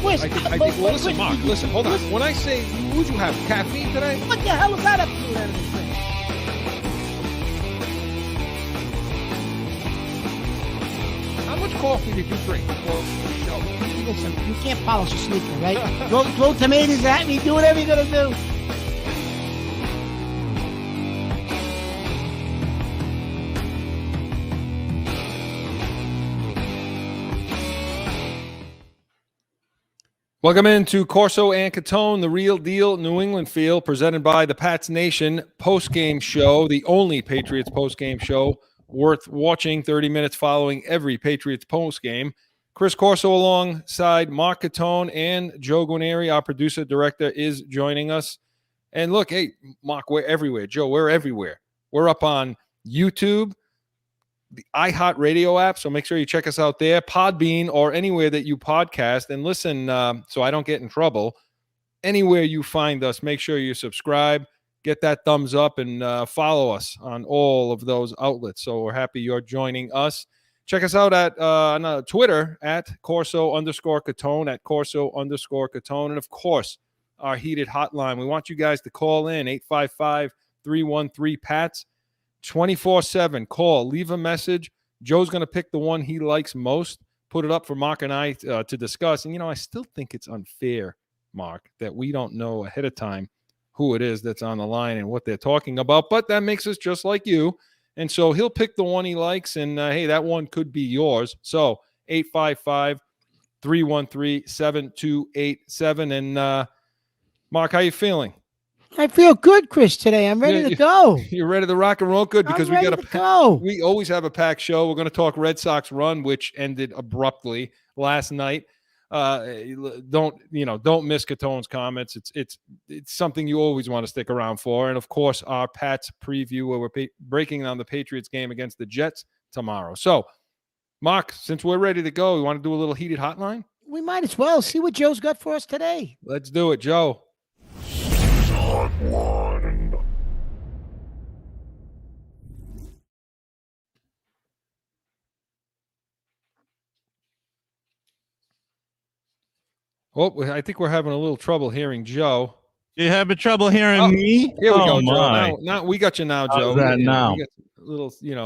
Chris, well, listen, Mark, listen, hold on. When I say, would you have caffeine today? What the hell is that up to with anything? How much coffee did you drink before the show? Listen, you can't polish a sneaker, right? throw tomatoes at me, do whatever you're going to do. Welcome into Corso and Catone, the real deal New England feel, presented by the Pats Nation post-game show, the only Patriots post-game show worth watching 30 minutes following every Patriots post-game. Chris Corso alongside Mark Catone and Joe Guarnieri, our producer director, is joining us. And look, hey, Mark, we're everywhere. Joe, we're everywhere. We're up on YouTube, the iHeartRadio app, so make sure you check us out there, Podbean, or anywhere that you podcast. And listen, so I don't get in trouble, anywhere you find us, make sure you subscribe, get that thumbs up, and follow us on all of those outlets. So we're happy you're joining us. Check us out at on Twitter at Corso_Catone, at Corso_Catone. And, of course, our heated hotline. We want you guys to call in, 855-313-PATS. 24/7. Call, leave a message. Joe's going to pick the one he likes most, put it up for Mark and I to discuss. And, I still think it's unfair, Mark, that we don't know ahead of time who it is that's on the line and what they're talking about. But that makes us just like you. And so he'll pick the one he likes. And, hey, that one could be yours. So 855-313-7287. And, Mark, how you feeling? I feel good, Chris, today. I'm ready to go. You're ready to rock and roll? Good, because we always have a packed show. We're going to talk Red Sox run, which ended abruptly last night. Don't miss Catone's comments. It's something you always want to stick around for. And of course, our Pats preview, where we're breaking down the Patriots game against the Jets tomorrow. So, Mark, since we're ready to go, we want to do a little heated hotline? We might as well see what Joe's got for us today. Let's do it, Joe. Hotline. Oh, I think we're having a little trouble hearing Joe. You having trouble hearing me? Here we go, Joe. Now we got you now, Joe. How's that now? We got a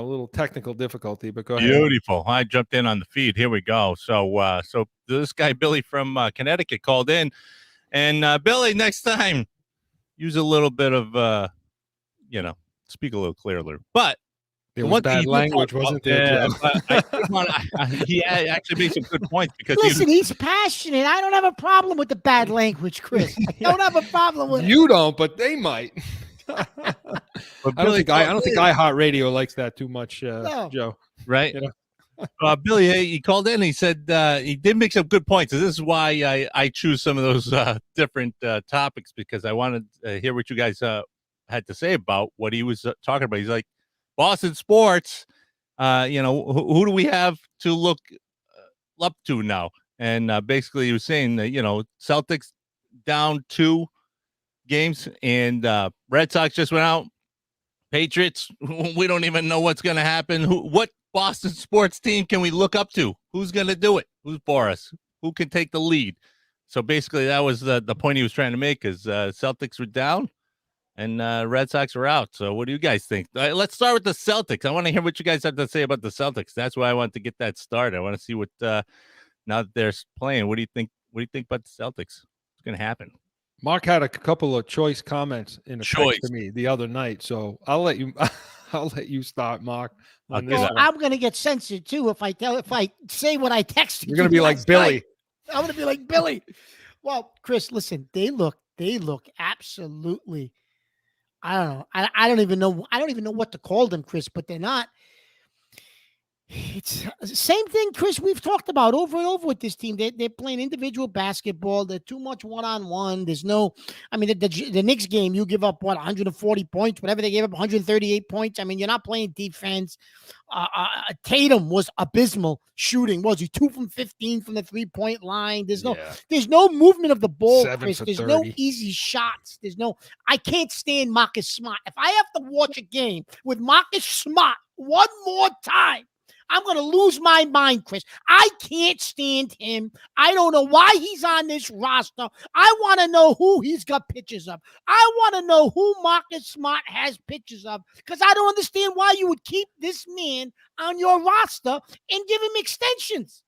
little technical difficulty, but go ahead. Beautiful. I jumped in on the feed. Here we go. So this guy Billy from Connecticut called in, and Billy, next time, use a little bit of speak a little clearer. But there was bad language, wasn't there? He actually made some good points because he's passionate. I don't have a problem with the bad language, Chris. I don't have a problem with you. Don't, but they might. I don't think iHeartRadio likes that too much, no. Joe. Right? Billy, he called in. He said he did make some good points. This is why I choose some of those different topics, because I wanted to hear what you guys had to say about what he was talking about. He's like, Boston sports, who do we have to look up to now? And basically he was saying that, Celtics down 2 games, and Red Sox just went out. Patriots, we don't even know what's going to happen. What Boston sports team can we look up to? Who's going to do it? Who's for us? Who can take the lead? So basically that was the point he was trying to make, is Celtics were down and Red Sox were out. So what do you guys think? Let's start with the Celtics. I want to hear what you guys have to say about the Celtics. That's why I want to get that started. I want to see what now that they're playing. What do you think? What do you think about the Celtics? What's going to happen? Mark had a couple of choice comments in a text to me the other night, so I'll let you start, Mark. I'm going to get censored too if I say what I texted. You're going to be like Billy. Night. I'm going to be like Billy. Well, Chris, listen, they look absolutely. I don't know. I don't even know. I don't even know what to call them, Chris. But they're not. It's the same thing, Chris, we've talked about over and over with this team. They're playing individual basketball. They're too much one-on-one. There's no, the Knicks game, you give up, 140 points, whatever they gave up, 138 points. You're not playing defense. Tatum was abysmal shooting. Was he 2 from 15 from the 3-point line? There's no movement of the ball, Chris. There's 30. No easy shots. I can't stand Marcus Smart. If I have to watch a game with Marcus Smart one more time, I'm going to lose my mind, Chris. I can't stand him. I don't know why he's on this roster. I want to know who he's got pictures of. I want to know who Marcus Smart has pictures of, because I don't understand why you would keep this man on your roster and give him extensions.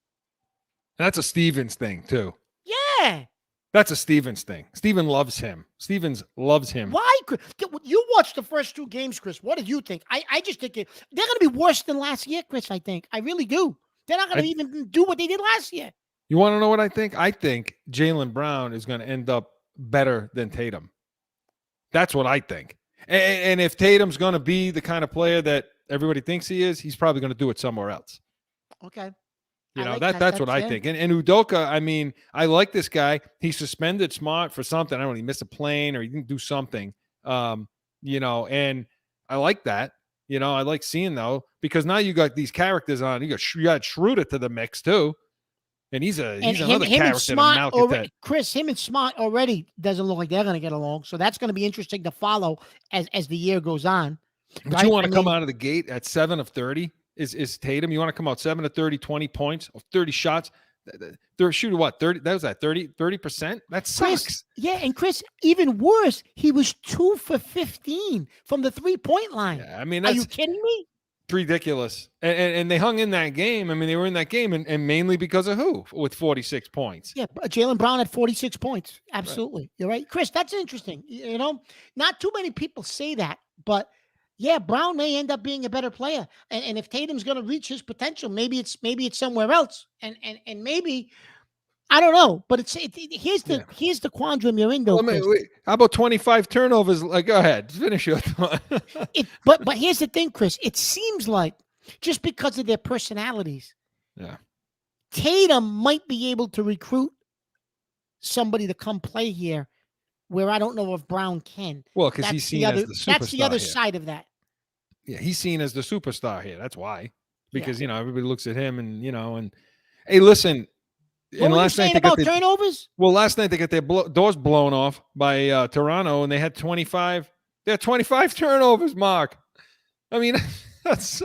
That's a Stevens thing, too. Yeah. That's a Stevens thing. Steven loves him. Stevens loves him. Why? You watched the first 2 games, Chris. What did you think? I just think they're going to be worse than last year, Chris, I think. I really do. They're not going to even do what they did last year. You want to know what I think? I think Jaylen Brown is going to end up better than Tatum. That's what I think. And if Tatum's going to be the kind of player that everybody thinks he is, he's probably going to do it somewhere else. Okay. You know, that's what I think. And Udoka, I mean, I like this guy. He suspended Smart for something. I don't know, he missed a plane or he didn't do something. You know, and I like that. You know, I like seeing though, because now you got these characters on. You got Schroeder to the mix too. And he's another character. Chris, him and Smart already doesn't look like they're going to get along. So that's going to be interesting to follow as the year goes on. But right? You want to come out of the gate at 7 of 30? Is Tatum? You want to come out 7 of 30, 20 points, 30 shots? They're shooting what? 30? That was at 30%? That sucks. Chris, yeah, and Chris, even worse, he was 2 for 15 from the 3-point line. Yeah, I mean, are you kidding me? Ridiculous. And they hung in that game. I mean, they were in that game and mainly because of who? With 46 points. Yeah, Jaylen Brown had 46 points. Absolutely. Right. You're right. Chris, that's interesting. You know, not too many people say that, but yeah, Brown may end up being a better player. And if Tatum's going to reach his potential, maybe it's somewhere else. And maybe, I don't know, but here's the quandrum you're in, though. Wait, how about 25 turnovers? Like, go ahead, finish your thought. But here's the thing, Chris. It seems like just because of their personalities, yeah, Tatum might be able to recruit somebody to come play here, where I don't know if Brown can. Well, because he's seen as the superstar. That's the other here. Side of that. Yeah, he's seen as the superstar here. That's why. Because you know everybody looks at him, and you know, and hey, listen. What were you saying about turnovers? Well, last night they got their doors blown off by Toronto, and they had 25. They had 25 turnovers, Mark. I mean, that's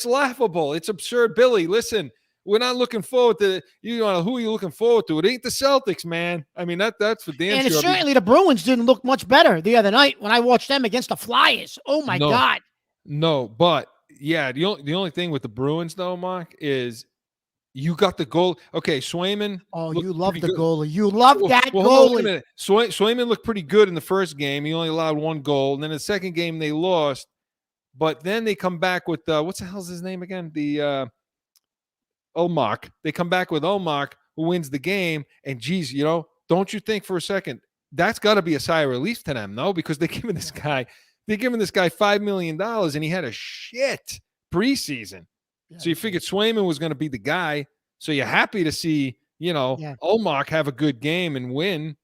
laughable. It's absurd, Billy. Listen, we're not looking forward to who are you looking forward to? It ain't the Celtics, man. I mean, that's for damn sure. And certainly the Bruins didn't look much better the other night when I watched them against the Flyers. Oh my God. No, but yeah, the only thing with the Bruins though, Mark, is you got the goal. Okay, Swayman. Oh, you love the goalie. You love that goalie. Swayman looked pretty good in the first game. He only allowed 1 goal. And then the second game they lost. But then they come back with what's the hell's his name again? The Olmark. They come back with Olmark, who wins the game. And geez, you know, don't you think for a second that's got to be a sigh of relief to them, no? Because they're giving this guy $5 million, and he had a shit preseason. So you figured Swayman was going to be the guy. So you're happy to see, you know, Olmark have a good game and win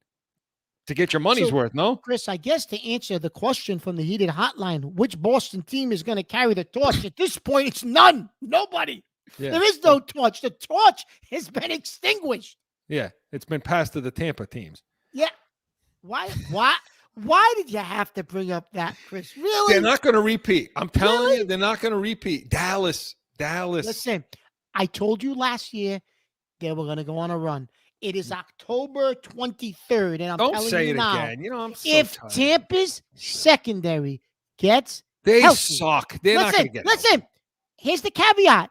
to get your money's worth, no? Chris, I guess to answer the question from the heated hotline, which Boston team is going to carry the torch? At this point, it's none. Nobody. Yeah. There is no torch. The torch has been extinguished. Yeah, it's been passed to the Tampa teams. Yeah. Why did you have to bring up that, Chris? Really? They're not going to repeat. I'm telling you, they're not going to repeat. Dallas. Listen, I told you last year they were going to go on a run. It is October 23rd, and I'm telling you now. Don't say it again. You know, I'm so if tired. Tampa's secondary gets healthy, suck. They're not going to get Listen, healthy. Here's the caveat.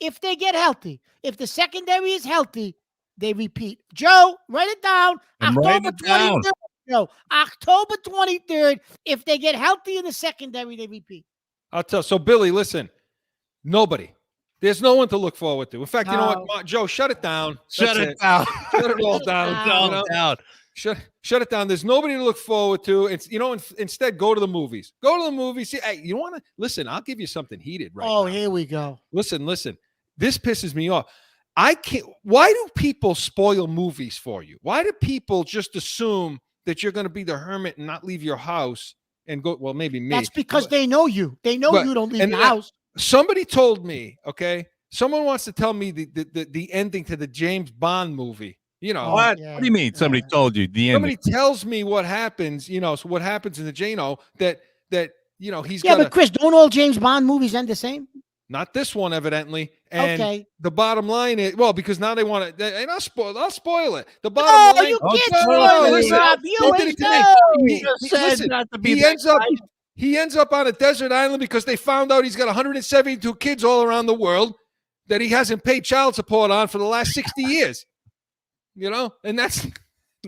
If they get healthy, if the secondary is healthy, they repeat. Joe, write it down. October 23rd. No, October 23rd. If they get healthy in the secondary, they repeat. I'll tell. So, Billy, listen. Nobody. There's no one to look forward to. In fact, you know what, Joe, shut it down. Shut it down. Shut it all down. Shut it down. There's nobody to look forward to. It's instead go to the movies. Go to the movies. See, hey, you want to listen? I'll give you something heated right now. Here we go. Listen. This pisses me off. I can't. Why do people spoil movies for you? Why do people just assume that you're going to be the hermit and not leave your house and go? Well, maybe me. That's because they know you. They know you don't leave the house. Somebody told me, okay, someone wants to tell me the ending to the James Bond movie. You know what? What do you mean? Somebody told you the ending? Somebody tells me what happens. You know, so what happens in the Jano that you know he's but Chris, don't all James Bond movies end the same? not this one, evidently. And Okay. the bottom line is, well, because now they want to, and I'll spoil it. The bottom No, line, you can't no, spoil it, listen, Rob. they You did ain't it today. know. Listen, not to be he that ends up guy. he ends up on a desert island because they found out he's got 172 kids all around the world that he hasn't paid child support on for the last 60 years. You know, and that's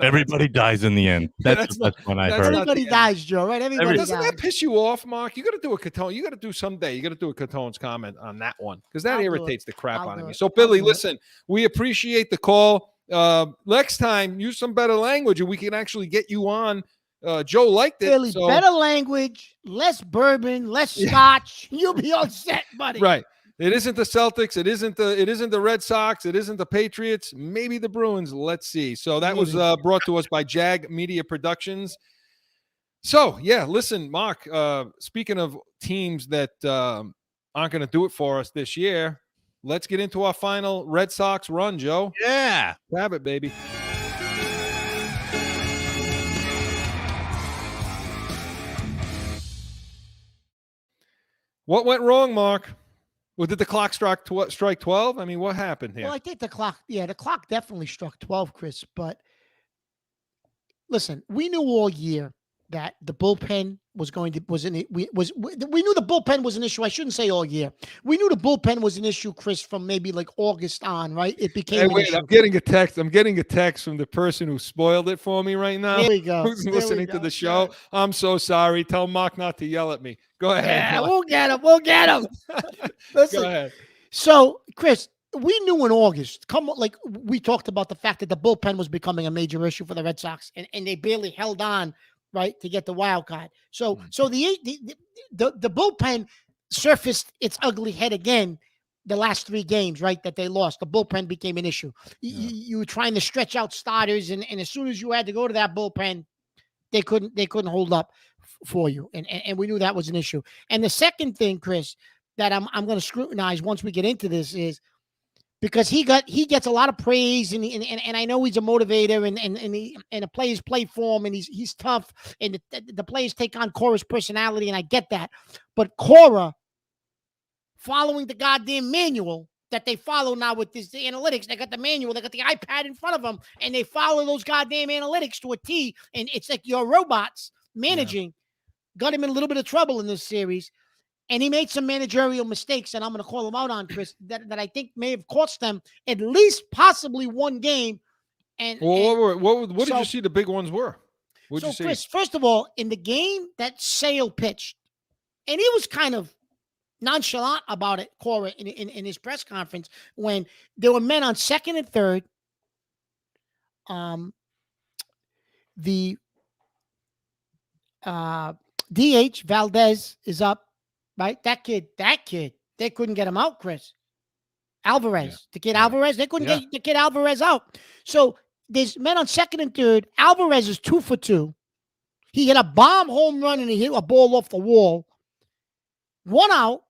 Everybody dies in the end. That's That's the best one I've that's heard. not Everybody the end. dies, Joe, right? Everybody Doesn't dies. that piss you off, Mark? You got to do a Catone. You got to do someday. You got to do a Catone's comment on that one because that I'll do irritates the crap I'll out of do me. it. So, I'll Billy, do it. listen, we appreciate the call. Next time, use some better language, and we can actually get you on. Joe liked it. Billy, So, better language, less bourbon, less scotch. You'll be all set, buddy. right. It isn't the Celtics. It isn't the Red Sox. It isn't the Patriots. Maybe the Bruins. Let's see. So that was brought to us by Jag Media Productions. So yeah, listen, Mark. Speaking of teams that aren't going to do it for us this year, let's get into our final Red Sox run, Joe. Yeah. Grab it, baby. What went wrong, Mark? Well, did the clock strike 12? I mean, what happened here? Well, I think the clock definitely struck 12, Chris. But listen, we knew all year that the bullpen we knew the bullpen was an issue. I shouldn't say all year. We knew the bullpen was an issue, Chris, from maybe like August on, right? It became an issue. I'm getting a text. I'm getting a text from the person who spoiled it for me right now. Here we go. Who's listening to the show? Good. I'm so sorry. Tell Mark not to yell at me. Go ahead. Yeah, Mark. we'll get him. We'll get him. Listen, Go ahead. So, Chris, we knew in August, like we talked about the fact that the bullpen was becoming a major issue for the Red Sox, and they barely held on, right, to get the wild card. So the bullpen surfaced its ugly head again the last 3 games, right, that they lost. The bullpen became an issue. You were trying to stretch out starters, and as soon as you had to go to that bullpen, they couldn't hold up for you, and we knew that was an issue. And the second thing, Chris, that I'm going to scrutinize once we get into this is because he gets a lot of praise, and I know he's a motivator, and the players play for him, and he's tough, and the players take on Cora's personality, and I get that. But Cora, following the goddamn manual that they follow now with this analytics, they got the manual, they got the iPad in front of them, and they follow those goddamn analytics to a T, and it's like your robots managing. Got him in a little bit of trouble in this series. And he made some managerial mistakes, and I'm going to call him out on, Chris, that I think may have cost them at least possibly one game. And what did you see the big ones were? What'd you see? Chris, first of all, in the game that Sale pitched, and he was kind of nonchalant about it, Cora, in his press conference, when there were men on second and third. The DH Valdez is up. Right, that kid, they couldn't get him out, Chris. Alvarez, the kid Alvarez, they couldn't get the kid Alvarez out. So there's men on second and third. Alvarez is 2 for 2. He hit a bomb home run and he hit a ball off the wall. 1 out.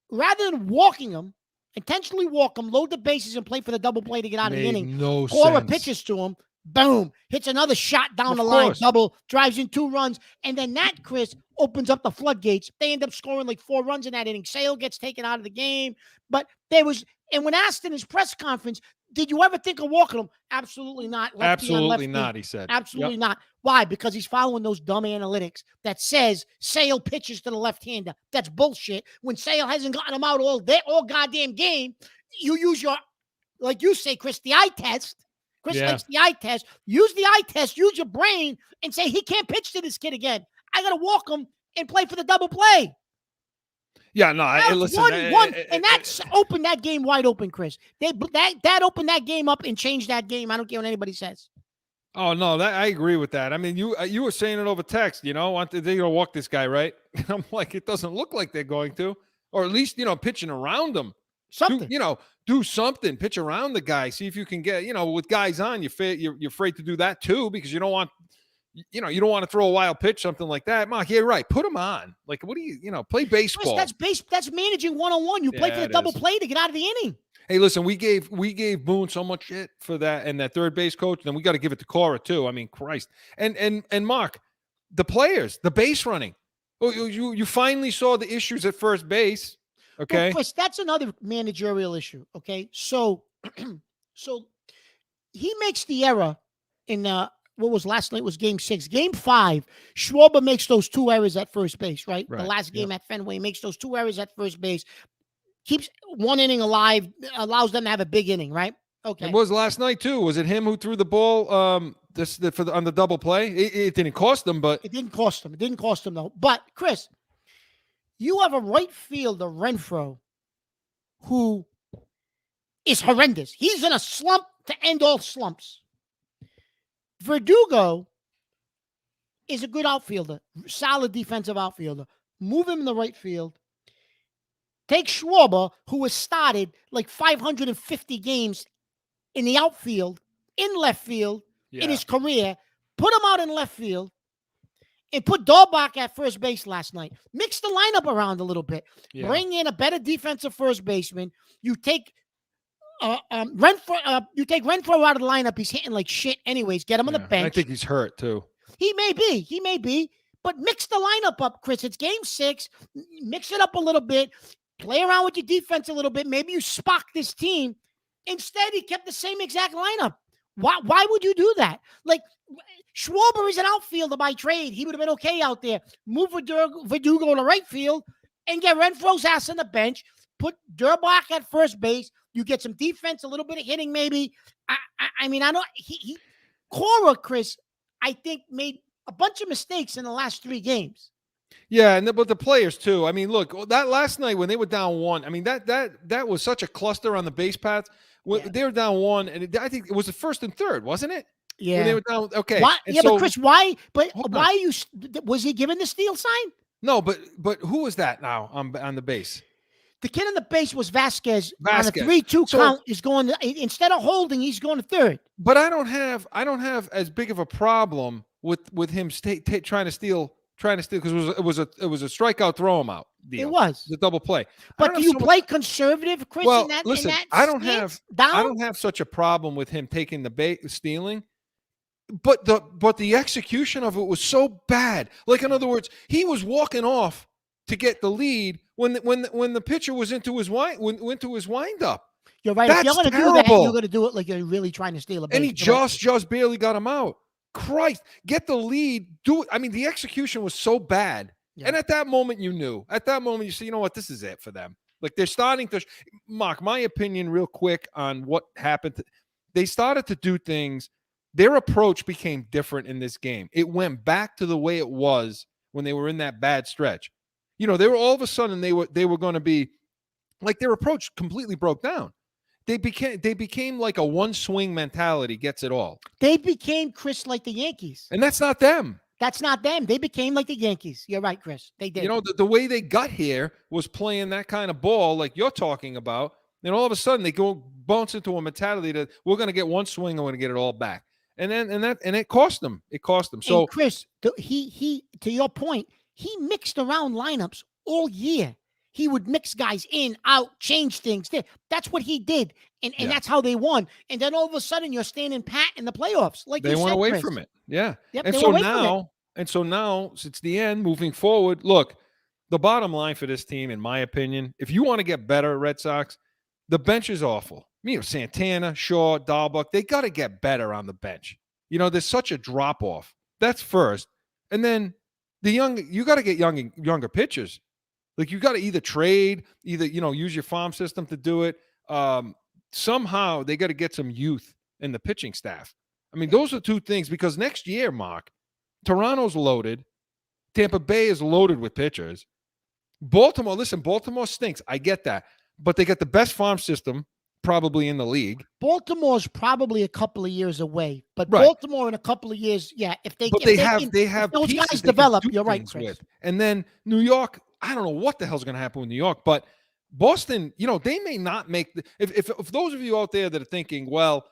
Rather than walking him, intentionally walk him, load the bases, and play for the double play to get out of the inning. Cora pitches to him. Boom. Hits another shot down the line. Double. Drives in 2 runs. And then that, Chris, opens up the floodgates. They end up scoring like 4 runs in that inning. Sale gets taken out of the game. But and when asked in his press conference, did you ever think of walking him? Absolutely not. Absolutely not, he said. Absolutely not. Why? Because he's following those dumb analytics that says Sale pitches to the left-hander. That's bullshit. When Sale hasn't gotten him out all goddamn game, you use your, like you say, Chris, the eye test. Chris likes the eye test. Use the eye test. Use your brain and say, he can't pitch to this kid again. I got to walk him and play for the double play. Yeah, no, listen. And that's opened that game wide open, Chris. That opened that game up and changed that game. I don't care what anybody says. Oh, no, I agree with that. I mean, you were saying it over text, they're going to walk this guy, right? I'm like, it doesn't look like they're going to. Or at least, pitching around him. Something. Do something. Pitch around the guy. See if you can get, with guys on, you're afraid to do that too because you don't want to throw a wild pitch, something like that. Mark, yeah, right. Put him on. Like, what do you, play baseball. That's managing one-on-one. You play for the double play to get out of the inning. Hey, listen, we gave Boone so much shit for that and that third base coach, and we got to give it to Cora too. I mean, Christ. And Mark, the players, the base running. Oh, you finally saw the issues at first base. Okay. Chris, that's another managerial issue. Okay. So, so he makes the error in what was last night was game 6. Game 5, Schwarber makes those 2 errors at first base, right? The Right. last game at Fenway makes those 2 errors at first base, keeps 1 inning alive, allows them to have a big inning, right? Okay. It was last night too. Was it him who threw the ball on the double play? It didn't cost them, but It didn't cost them. It didn't cost them, though. But, Chris, you have a right fielder, Renfroe, who is horrendous. He's in a slump to end all slumps. Verdugo is a good outfielder, solid defensive outfielder. Move him in the right field. Take Schwarber, who has started like 550 games in the outfield, in left field, in his career. Put him out in left field and put Dahlbach at first base last night. Mix the lineup around a little bit. Yeah. Bring in a better defensive first baseman. You take Renfroe. You take Renfroe out of the lineup. He's hitting like shit. Anyways, get him on the bench. I think he's hurt too. He may be. But mix the lineup up, Chris. It's game 6. Mix it up a little bit. Play around with your defense a little bit. Maybe you Spock this team. Instead, he kept the same exact lineup. Why would you do that? Like, Schwarber is an outfielder by trade. He would have been okay out there. Move Verdugo to right field and get Renfroe's ass on the bench. Put Dahlbach at first base. You get some defense, a little bit of hitting maybe. I mean, I know Cora, Chris, I think made a bunch of mistakes in the last 3 games. Yeah, but the players too. I mean, look, that last night when they were down 1, I mean that was such a cluster on the base paths. They were down 1, and I think it was the 1st and 3rd, wasn't it? Yeah, when they were down. Okay. Why, but Chris, why? But Hold why you? Was he given the steal sign? No, but who was that now on the base? The kid on the base was Vasquez. On a Vasquez. 3-2 count is going to, instead of holding, he's going to 3rd. But I don't have as big of a problem with him trying to steal because it was a strikeout throw him out deal. It was the double play. But do you play conservative, Chris? Well, in that, listen, in that I don't have such a problem with him taking the stealing. But the execution of it was so bad. Like, in other words, he was walking off to get the lead when the pitcher was into his wind up. You're right. That's if you're going to do that, you're going to do it like you're really trying to steal a base. And he just barely got him out. Christ, get the lead. Do it. I mean, the execution was so bad. Yeah. And at that moment, you knew. At that moment, you say, you know what? This is it for them. Like, they're starting to Mark, my opinion real quick on what happened. They started to do things. Their approach became different in this game. It went back to the way it was when they were in that bad stretch. You know, they were all of a sudden they were going to be like, their approach completely broke down. They became like a one swing mentality gets it all. They became, Chris, like the Yankees. And that's not them. That's not them. They became like the Yankees. You're right, Chris. They did. You know, the way they got here was playing that kind of ball like you're talking about. And all of a sudden they go bounce into a mentality that we're going to get one swing and we're going to get it all back. And it cost them. It cost them. So, and Chris, he to your point, he mixed around lineups all year. He would mix guys in, out, change things. That's what he did, and that's how they won. And then all of a sudden, you're standing pat in the playoffs, like they went away Chris. from it. Yeah, yep, and so now, since the end, moving forward, look, the bottom line for this team, in my opinion, if you want to get better, Red Sox, the bench is awful. You know, Santana, Shaw, Dahlbach, they got to get better on the bench. You know, there's such a drop off. That's first, and then you got to get younger pitchers. Like, you got to either trade, use your farm system to do it. Somehow they got to get some youth in the pitching staff. I mean, those are two things, because next year, Mark, Toronto's loaded. Tampa Bay is loaded with pitchers. Baltimore stinks. I get that. But they got the best farm system probably in the league. Baltimore's probably a couple of years away. But right. Baltimore in a couple of years, they have those guys develop. You're right, Chris. With. And then New York, I don't know what the hell's going to happen with New York, but Boston, they may not make if those of you out there that are thinking, well,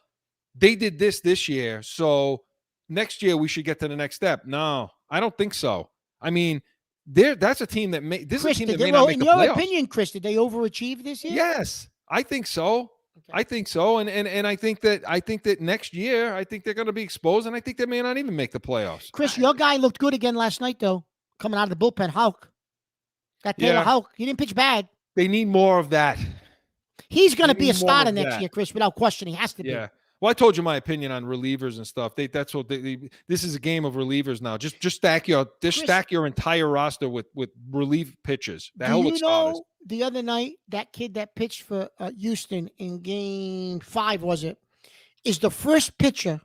they did this year, so next year we should get to the next step. No, I don't think so. I mean, that's a team that may not make the playoffs. In your opinion, Chris, did they overachieve this year? Yes, I think so. Okay. I think so, and I think that next year, I think they're going to be exposed, and I think they may not even make the playoffs. Chris, your guy looked good again last night, though, coming out of the bullpen. Houck. That Taylor Houck, he didn't pitch bad. They need more of that. He's going to They be a need more starter of next that. year, Chris, without question. He has to be. Yeah. Well, I told you my opinion on relievers and stuff. That's what this is a game of relievers now. Just stack your entire roster with relief pitchers. The Do hell you with starters. know the other night that kid that pitched for Houston in Game 5 is the first pitcher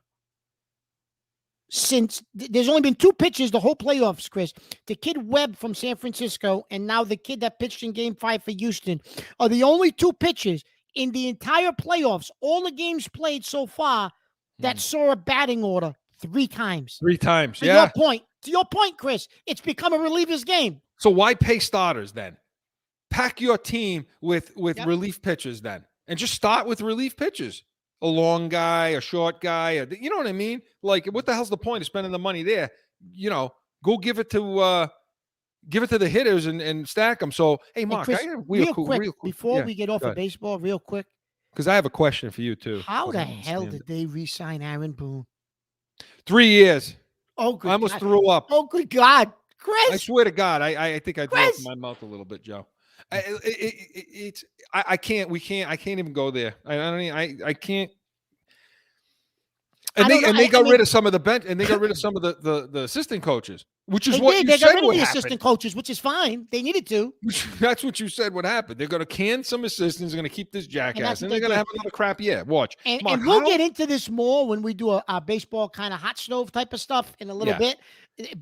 since there's only been 2 pitchers the whole playoffs, Chris. The kid Webb from San Francisco and now the kid that pitched in Game 5 for Houston are the only 2 pitchers in the entire playoffs, all the games played so far, that saw a batting order 3 times. 3 times, To yeah. your point, Chris, it's become a reliever's game. So why pay starters then? Pack your team with relief pitchers then, and just start with relief pitchers. A long guy, a short guy, you know what I mean? Like, what the hell's the point of spending the money there? You know, go give it to the hitters and stack them. So, hey, Mark, Chris, real quick, before we get off of baseball, real quick, because I have a question for you too. How the hell did they re-sign Aaron Boone? 3 years. Oh, good I almost God. threw up. Oh, good God, Chris! I swear to God, I think I threw up in my mouth a little bit, Joe. I can't even go there. I can't. And they got rid of some of the bench, and they got rid of some of the assistant coaches, which is what you said would happen. They got rid of the assistant coaches, which is fine. They needed to. That's what you said would happen. They're going to can some assistants, they're going to keep this jackass, and they're going to have another crap year. Watch. And we'll get into this more when we do a baseball kind of hot stove type of stuff in a little bit.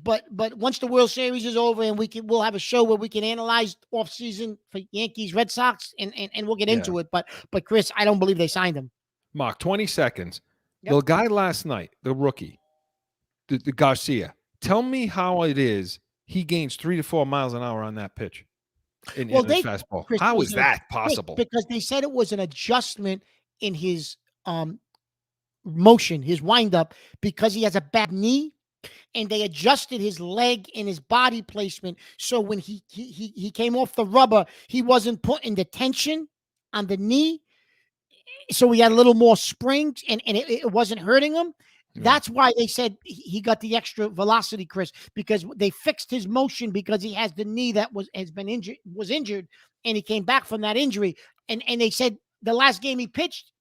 But once the World Series is over and we'll have a show where we can analyze off season for Yankees, Red Sox, and we'll get into it. But Chris, I don't believe they signed him. Mark, 20 seconds. Yep. The guy last night, the rookie, the Garcia. Tell me how it is he gains 3 to 4 miles an hour on that pitch in his fastball. Chris, how is that possible? Because they said it was an adjustment in his motion, his windup, because he has a bad knee. And they adjusted his leg and his body placement. So when he came off the rubber, he wasn't putting the tension on the knee. So he had a little more spring and it wasn't hurting him. Yeah. That's why they said he got the extra velocity, Chris, because they fixed his motion because he has the knee that was injured, and he came back from that injury. And they said the last game he pitched,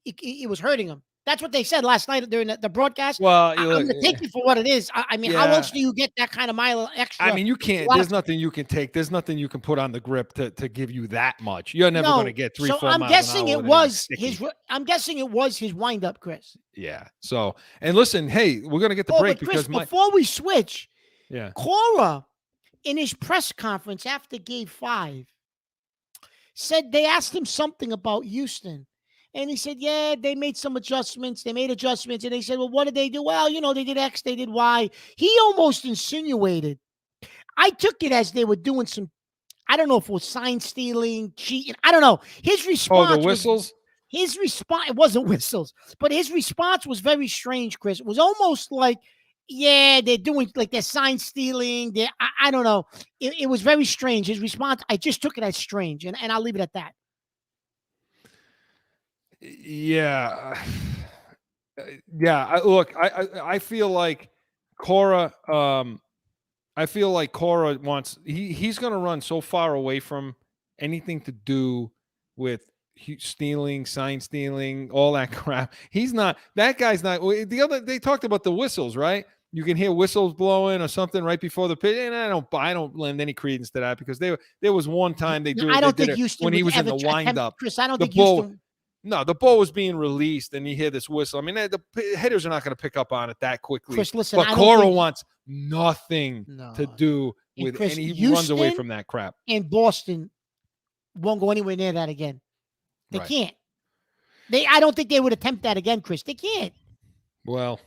it was hurting him. That's what they said last night during the broadcast. Well, I'm going to take you for what it is. I mean, how else do you get that kind of mile extra? I mean, you can't. There's nothing you can take. There's nothing you can put on the grip to give you that much. You're never going to get 3-4 miles an hour. I'm guessing it was his windup, Chris. Yeah. So, and listen, hey, we're going to get the break Chris, because before we switch, Cora in his press conference after Game 5 said they asked him something about Houston. And he said, yeah, they made some adjustments. They made adjustments. And they said, well, what did they do? Well, they did X, they did Y. He almost insinuated. I took it as they were doing some, I don't know if it was sign stealing, cheating. I don't know. His response. Oh, the whistles? It wasn't whistles. But his response was very strange, Chris. It was almost like, yeah, they're doing, like, they're sign stealing. I don't know. It was very strange. His response, I just took it as strange. And I'll leave it at that. Yeah. Look, I feel like Cora. Wants. He's going to run so far away from anything to do with stealing, sign stealing, all that crap. He's not. That guy's not. They talked about the whistles, right? You can hear whistles blowing or something right before the pitch, and I don't lend any credence to that because there was one time they do. I don't think Houston when he was in the windup. Chris, I don't think Houston. No, the ball was being released, and you hear this whistle. I mean, the hitters are not going to pick up on it that quickly. Chris, listen, but Cora wants nothing to do with Chris, any. He runs away from that crap. And Boston won't go anywhere near that again. They can't. I don't think they would attempt that again, Chris. They can't. Well,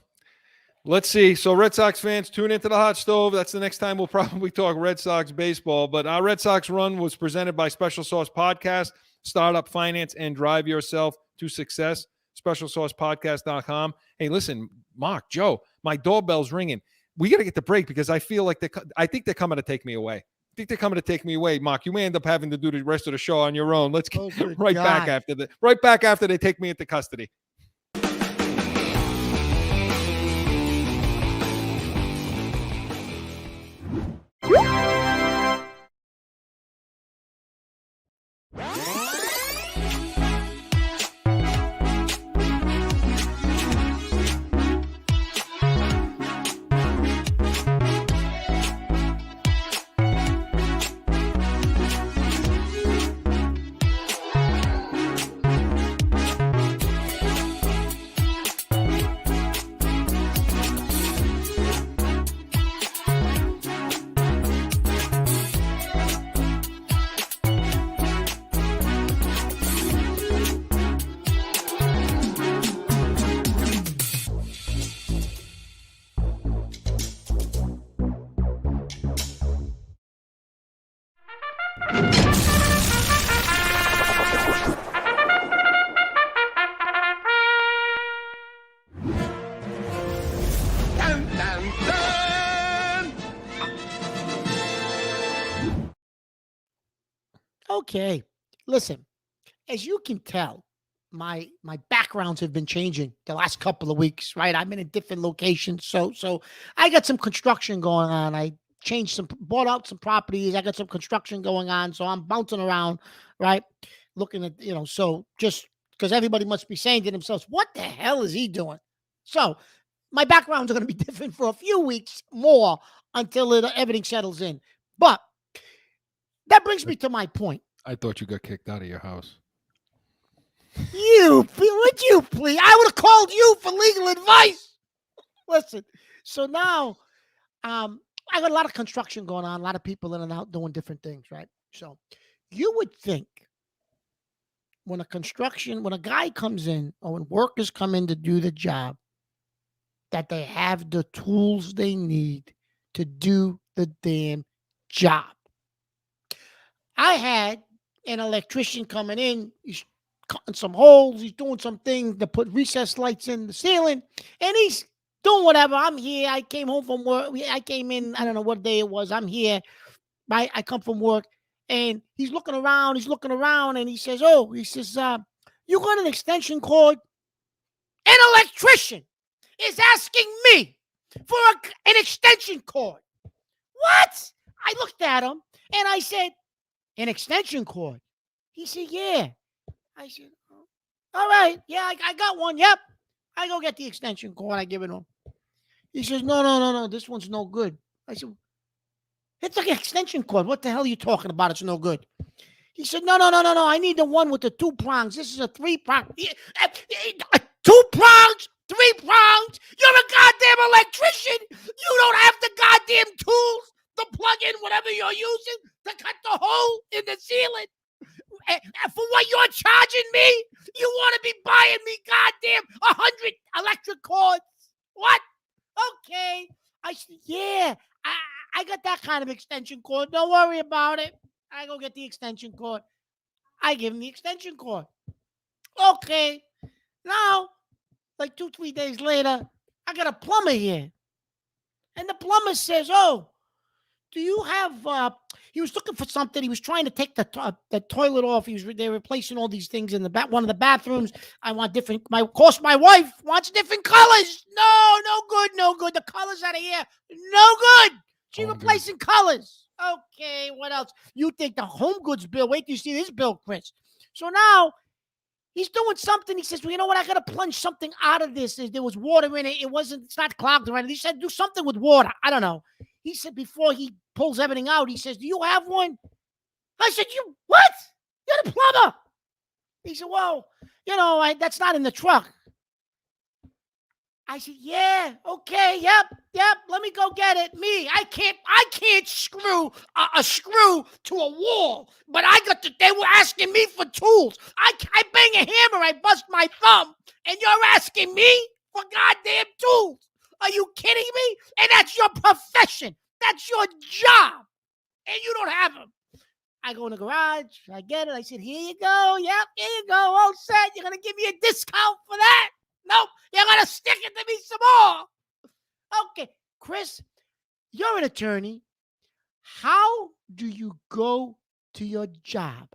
let's see. So, Red Sox fans, tune into the Hot Stove. That's the next time we'll probably talk Red Sox baseball. But our Red Sox run was presented by Special Sauce Podcast. Startup finance and drive yourself to success. SpecialSaucePodcast.com. Hey, listen, Mark, Joe, my doorbell's ringing. We got to get the break because I feel like I think they're coming to take me away. Mark. You may end up having to do the rest of the show on your own. Let's get back after they take me into custody. Dun, dun, dun. Okay. Listen, as you can tell, my backgrounds have been changing the last couple of weeks, right? I'm in a different location. So I got some construction going on. I bought out some properties. I got some construction going on. So I'm bouncing around, right? Looking at, so just because everybody must be saying to themselves, what the hell is he doing? So my backgrounds are going to be different for a few weeks more until everything settles in. But that brings me to my point. I thought you got kicked out of your house. Would you please? I would have called you for legal advice. Listen, so now I got a lot of construction going on, a lot of people in and out doing different things, right? So you would think when a guy comes in or when workers come in to do the job, that they have the tools they need to do the damn job. I had an electrician coming in. He's cutting some holes. He's doing some things to put recessed lights in the ceiling. And he's doing whatever. I'm here. I came home from work. I came in. I don't know what day it was. I'm here. Right? I come from work. And he's looking around. And he says, you got an extension cord? An electrician is asking me for an extension cord. What? I looked at him and I said, an extension cord? He said, yeah. I said, oh, all right. Yeah, I got one. Yep. I go get the extension cord. I give it to him. He says, no. This one's no good. I said, it's like an extension cord. What the hell are you talking about? It's no good. He said, no. I need the one with the 2 prongs. This is a 3-prong. 2 prongs? 3 prongs? You're a goddamn electrician. You don't have the goddamn tools to plug in whatever you're using to cut the hole in the ceiling. And for what you're charging me, you want to be buying me goddamn 100 electric cords. What? Okay. I said, yeah, I got that kind of extension cord. Don't worry about it. I go get the extension cord. I give him the extension cord. Okay. Now, like 2-3 days later, I got a plumber here. And the plumber says, do you have, he was looking for something. He was trying to take the toilet off. They're replacing all these things in one of the bathrooms. I want different, my wife wants different colors. No good. The colors out of here, no good. She replacing colors. Okay, what else? You think the home goods bill, wait till you see this bill, Chris. So now, he's doing something. He says, well, you know what? I got to plunge something out of this. There was water in it. It's not clogged or anything. He said, do something with water. I don't know. He said, before he pulls everything out, he says, do you have one? I said, what? You're the plumber. He said, well, that's not in the truck. I said, yeah, okay, yep, let me go get it. I can't screw a screw to a wall, but they were asking me for tools. I bang a hammer, I bust my thumb, and you're asking me for goddamn tools. Are you kidding me? And that's your profession. That's your job. And you don't have them. I go in the garage, I get it. I said, here you go. Yep, here you go. All set. You're going to give me a discount for that? Nope, you're going to stick it to me some more. Okay, Chris, you're an attorney. How do you go to your job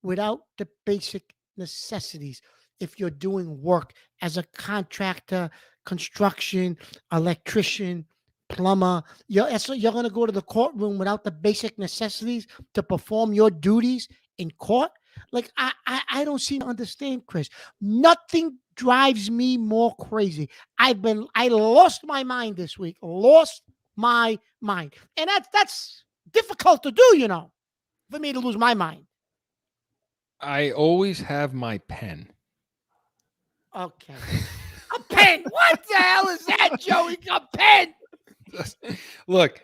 without the basic necessities if you're doing work as a contractor, construction, electrician, plumber? You're going to go to the courtroom without the basic necessities to perform your duties in court? Like, I don't seem to understand, Chris. Nothing drives me more crazy. I lost my mind this week. Lost my mind. And that's difficult to do, for me to lose my mind. I always have my pen. Okay. A pen? What the hell is that, Joey? A pen? Look,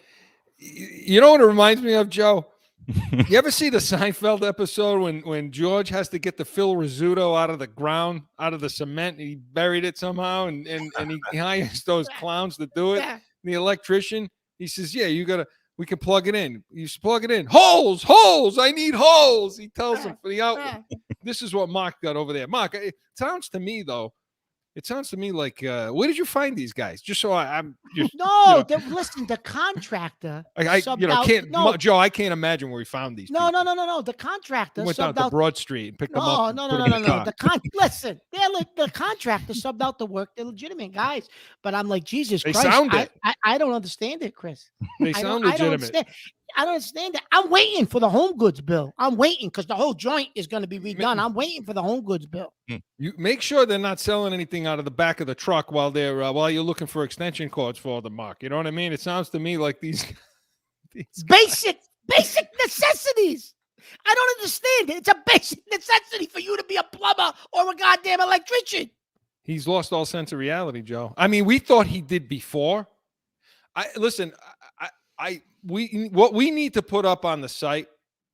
you know what it reminds me of, Joe? You ever see the Seinfeld episode when George has to get the Phil Rizzuto out of the ground, out of the cement? He buried it somehow, and he hires those clowns to do it. Yeah. The electrician, he says, yeah, you got to We can plug it in. You just plug it in. Holes. I need holes. He tells them for the out. This is what Mark got over there. Mark, it sounds to me though. It sounds to me like, where did you find these guys? Just so I'm just listen, the contractor. Joe, I can't imagine where he found these. No. The contractor went down to Broad Street and picked them up. No. Listen, the contractor subbed out the work. They're legitimate guys, but I'm like, Jesus Christ, I don't understand it, Chris. They sound legitimate. I don't understand that. I'm waiting for the home goods bill. I'm waiting because the whole joint is going to be redone. I'm waiting for the home goods bill. You make sure they're not selling anything out of the back of the truck while you're looking for extension cords for the Mark. You know what I mean? It sounds to me like these basic necessities. I don't understand it. It's a basic necessity for you to be a plumber or a goddamn electrician. He's lost all sense of reality, Joe. I mean, we thought he did before. What we need to put up on the site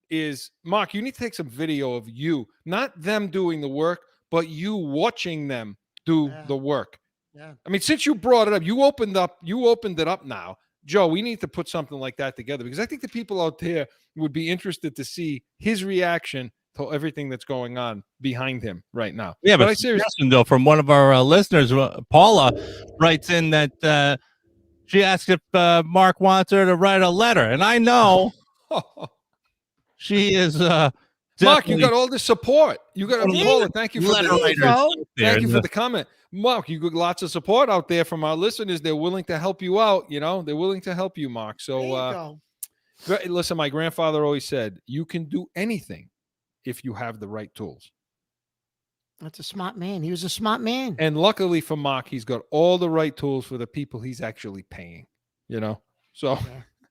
is, Mark, you need to take some video of you, not them doing the work, but you watching them do the work. Yeah. I mean, since you brought it up, you opened it up now. Joe, we need to put something like that together because I think the people out there would be interested to see his reaction to everything that's going on behind him right now. Yeah, but I seriously, though, from one of our listeners, Paula writes in that she asked if Mark wants her to write a letter, and I know she is. Mark, you got all the support. You got Paula. Thank you for the comment. Mark, you got lots of support out there from our listeners. They're willing to help you out. You know, they're willing to help you, Mark. So, listen, my grandfather always said, you can do anything if you have the right tools. That's a smart man. He was a smart man. And luckily for Mark, he's got all the right tools for the people he's actually paying, you know? So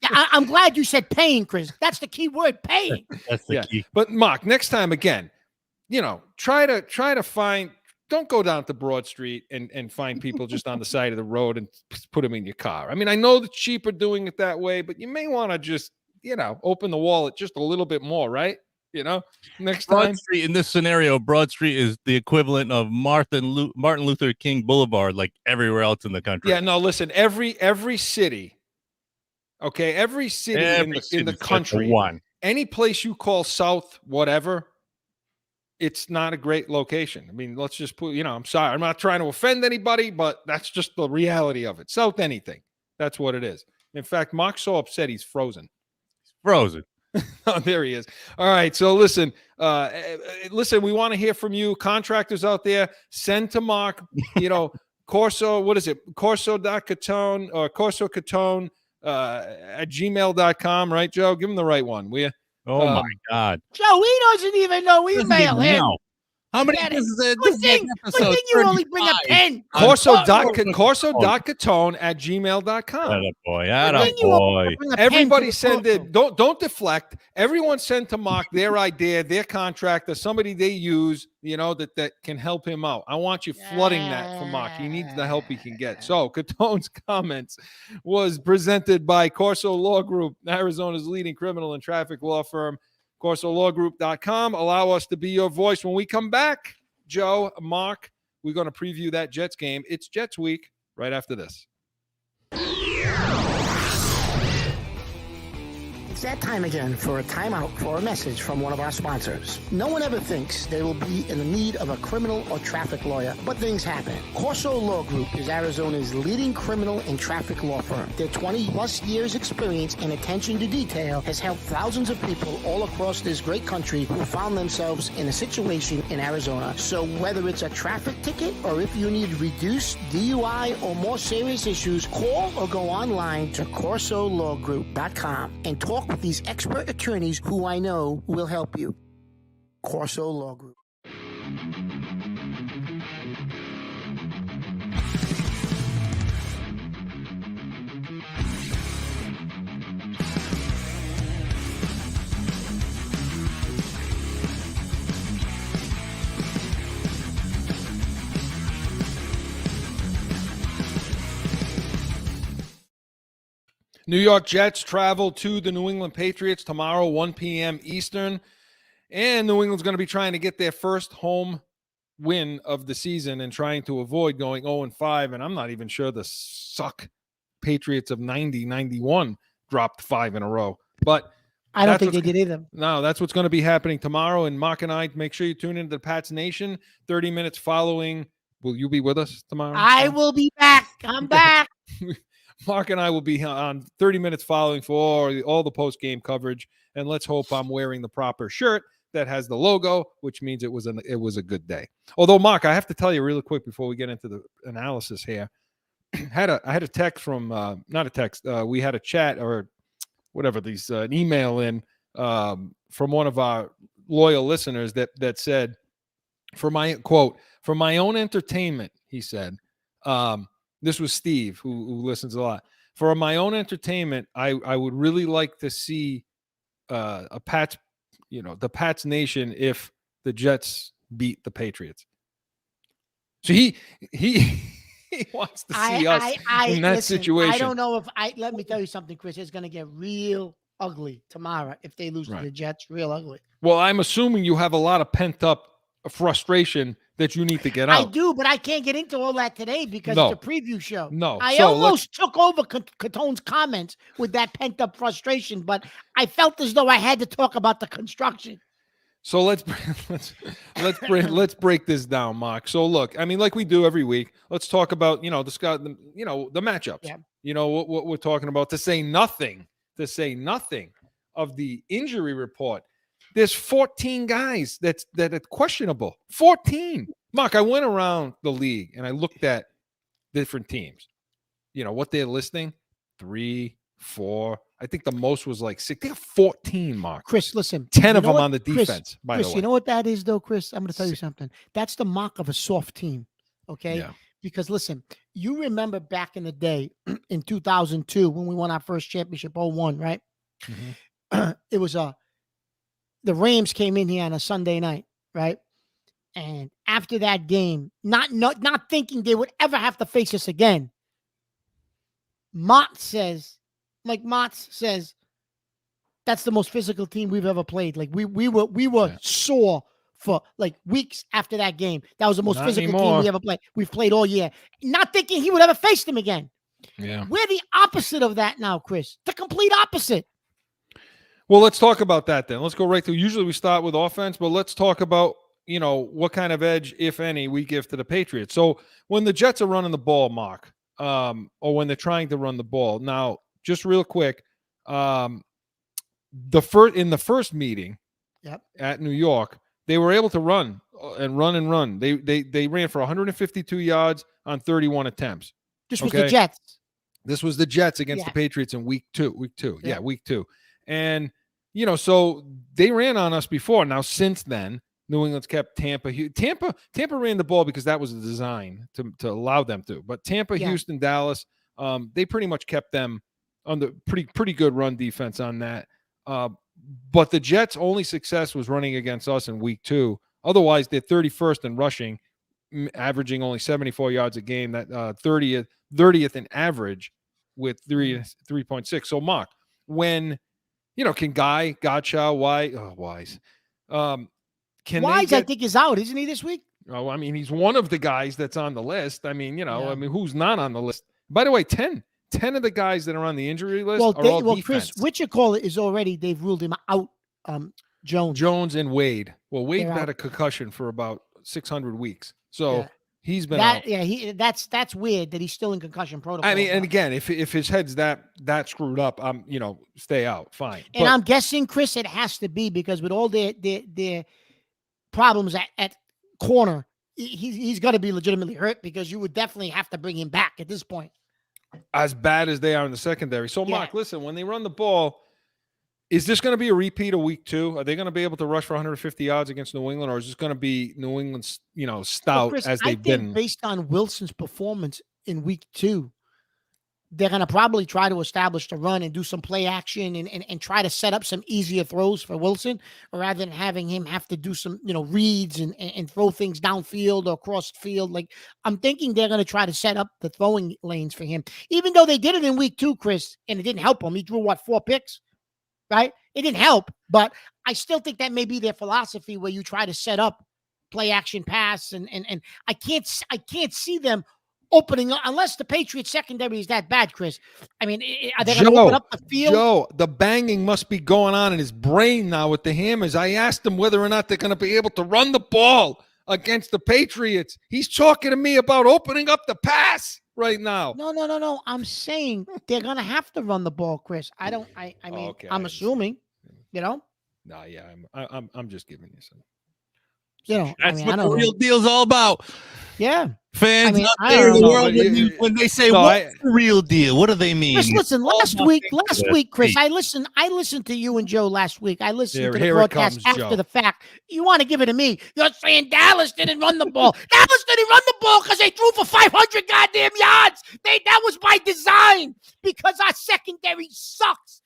yeah, I'm glad you said paying, Chris. That's the key word, paying. That's the key. But Mark, next time again, you know, try to find, don't go down to Broad Street and find people just on the side of the road and put them in your car. I mean, I know the cheap are doing it that way, but you may want to just, you know, open the wallet just a little bit more, right? You know, next Broad time. Street, in this scenario, Broad Street is the equivalent of Martin Luther King Boulevard, like everywhere else in the country. Yeah, no, listen, every city, okay, every city in the country, any place you call South, whatever, it's not a great location. I mean, let's just put, you know, I'm sorry, I'm not trying to offend anybody, but that's just the reality of it. South anything, that's what it is. In fact, Mark's so upset he's frozen. Frozen. Oh, there he is. All right. So listen, we want to hear from you. Contractors out there, send to Mark, you know, Corso, what is it? Corso.Catone or Corso Catone at gmail.com, right, Joe? Give him the right one. Oh my God. Joe, he doesn't even know email him. How many? Good thing you only bring a pen. Corso.Catone at gmail.com. Attaboy. Everybody send it. Don't deflect. Everyone send to Mark their idea, their contractor, somebody they use, you know, that can help him out. I want you flooding that for Mark. He needs the help he can get. So Catone's comments was presented by Corso Law Group, Arizona's leading criminal and traffic law firm. CorsoLawGroup.com. Allow us to be your voice. When we come back, Joe, Mark, we're going to preview that Jets game. It's Jets week right after this. It's that time again for a timeout for a message from one of our sponsors. No one ever thinks they will be in the need of a criminal or traffic lawyer, but things happen. Corso Law Group is Arizona's leading criminal and traffic law firm. Their 20-plus years experience and attention to detail has helped thousands of people all across this great country who found themselves in a situation in Arizona. So whether it's a traffic ticket or if you need reduced DUI or more serious issues, call or go online to CorsoLawGroup.com and talk with these expert attorneys who I know will help you. Corso Law Group. New York Jets travel to the New England Patriots tomorrow, 1 p.m. Eastern. And New England's going to be trying to get their first home win of the season and trying to avoid going 0-5. And I'm not even sure the suck Patriots of 90-91 dropped 5 in a row. But I don't that's think they what's did either. No, that's what's going to be happening tomorrow. And Mark and I, make sure you tune into the Pats Nation 30 minutes following. Will you be with us tomorrow? I will be back. I'm back. Mark and I will be on 30 minutes following for all the post-game coverage. And let's hope I'm wearing the proper shirt that has the logo, which means it was a good day. Although, Mark, I have to tell you really quick before we get into the analysis here. I had a text from not a text. We had a chat or whatever, an email in from one of our loyal listeners that said, for my own entertainment, he said, this was Steve who listens a lot. For my own entertainment, I would really like to see a Pats, the Pats Nation if the Jets beat the Patriots. So he wants to see us in that situation. I don't know if let me tell you something, Chris. It's going to get real ugly tomorrow if they lose to the Jets. Real ugly. Well, I'm assuming you have a lot of pent up frustration that you need to get out. I do, but I can't get into all that today because it's a preview show. No, I almost took over Catone's comments with that pent up frustration, but I felt as though I had to talk about the construction. So let's break this down, Mark. So look, I mean, like we do every week, let's talk about the matchups. Yeah. What we're talking about. To say nothing of the injury report. There's 14 guys that are questionable. 14. Mark, I went around the league and I looked at different teams. What they're listing: 3, 4. I think the most was like 6. They have 14, Mark. Chris, listen. 10 of them on the defense, by the way. You know what that is, though, Chris? I'm going to tell you something. That's the mark of a soft team, okay? Yeah. Because, listen, you remember back in the day in 2002 when we won our first championship, 0-1, right? Mm-hmm. It was the Rams came in here on a Sunday night, right? And after that game, not thinking they would ever have to face us again, Mike Motz says, that's the most physical team we've ever played. Like we were sore for like weeks after that game. That was the most physical team we ever played. We've played all year. Not thinking he would ever face them again. Yeah. We're the opposite of that now, Chris. The complete opposite. Well, let's talk about that then. Let's go right through. Usually we start with offense, but let's talk about, what kind of edge, if any, we give to the Patriots. So when the Jets are running the ball, Mark, or when they're trying to run the ball. Now, just real quick, in the first meeting at New York, they were able to run and run. They ran for 152 yards on 31 attempts. This was the Jets. This was the Jets against the Patriots in week two. Week two. And, so they ran on us before. Now, since then, New England's kept Tampa. Tampa ran the ball because that was the design to allow them to. But Tampa, Houston, Dallas, they pretty much kept them on the pretty good run defense on that. But the Jets' only success was running against us in week 2. Otherwise, they're 31st in rushing, averaging only 74 yards a game. That 30th in average with 3.6. So, Mark, when can Godchow, Wise, Wise, I think, is out, isn't he, this week? Oh, I mean, he's one of the guys that's on the list. I mean, I mean, who's not on the list? By the way, 10 of the guys that are on the injury list are all defense. Chris, Witcher is already, they've ruled him out. Jones and Wade. Well, Wade had a concussion for about 600 weeks. So he's been out. Yeah, that's weird that he's still in concussion protocol. I mean, and again, if his head's that screwed up, stay out. Fine. And I'm guessing, Chris, it has to be because with all their problems at corner, he's got to be legitimately hurt because you would definitely have to bring him back at this point. As bad as they are in the secondary. So, Mark, listen, when they run the ball, is this going to be a repeat of week 2? Are they going to be able to rush for 150 yards against New England, or is this going to be New England's, stout Chris, as they've been? Based on Wilson's performance in week 2, they're going to probably try to establish the run and do some play action and try to set up some easier throws for Wilson rather than having him have to do some, reads and throw things downfield or across the field. Like, I'm thinking they're going to try to set up the throwing lanes for him, even though they did it in week 2, Chris, and it didn't help him. He threw 4 picks, right? It didn't help, but I still think that may be their philosophy where you try to set up play action pass and I can't see them opening up, unless the Patriots secondary is that bad, Chris. I mean, are they going to open up the field? Joe, the banging must be going on in his brain now with the hammers. I asked him whether or not they're going to be able to run the ball against the Patriots. He's talking to me about opening up the pass right now. No. I'm saying they're going to have to run the ball, Chris. I mean, Okay, I'm assuming, you know? No, yeah, I'm just giving you some. You know, That's what the real deal's all about. Yeah. Fans I mean, out I there in don't the know, world, when they say, what's the real deal? What do they mean? Chris, listen, last week, Chris, Hey. I listened to you and Joe last week. I listened to the Here it broadcast comes, after Joe. the fact. You want to give it to me. You're saying Dallas didn't run the ball. Dallas didn't run the ball because they threw for 500 goddamn yards. That was by design because our secondary sucks.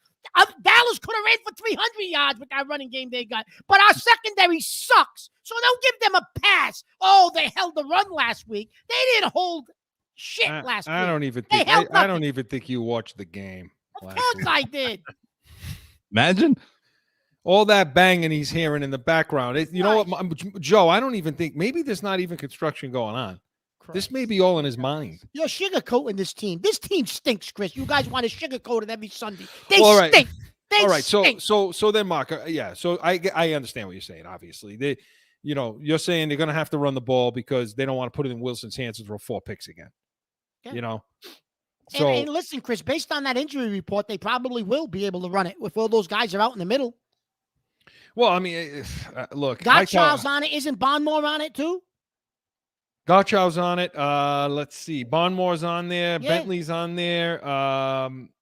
Dallas could have ran for 300 yards with that running game they got, but our secondary sucks. So don't give them a pass. Oh, they held the run last week. They didn't hold shit last week. I don't even think you watched the game. Of course I did. Imagine. All that banging he's hearing in the background. You know what, Joe, I don't even think, maybe there's not even construction going on. This may be all in his mind. You're sugarcoating this team. This team stinks, Chris. You guys want to sugarcoat it every Sunday. They stink. They stink. So then, Mark, so I understand what you're saying, obviously. You're saying they're going to have to run the ball because they don't want to put it in Wilson's hands and throw 4 picks again. Yeah. So and listen, Chris, based on that injury report, they probably will be able to run it if all those guys are out in the middle. Well, I mean, look. Gottschalk's on it. Isn't Bondmore on it too? Gottschalk's on it. Let's see. Bondmore's on there. Yeah. Bentley's on there.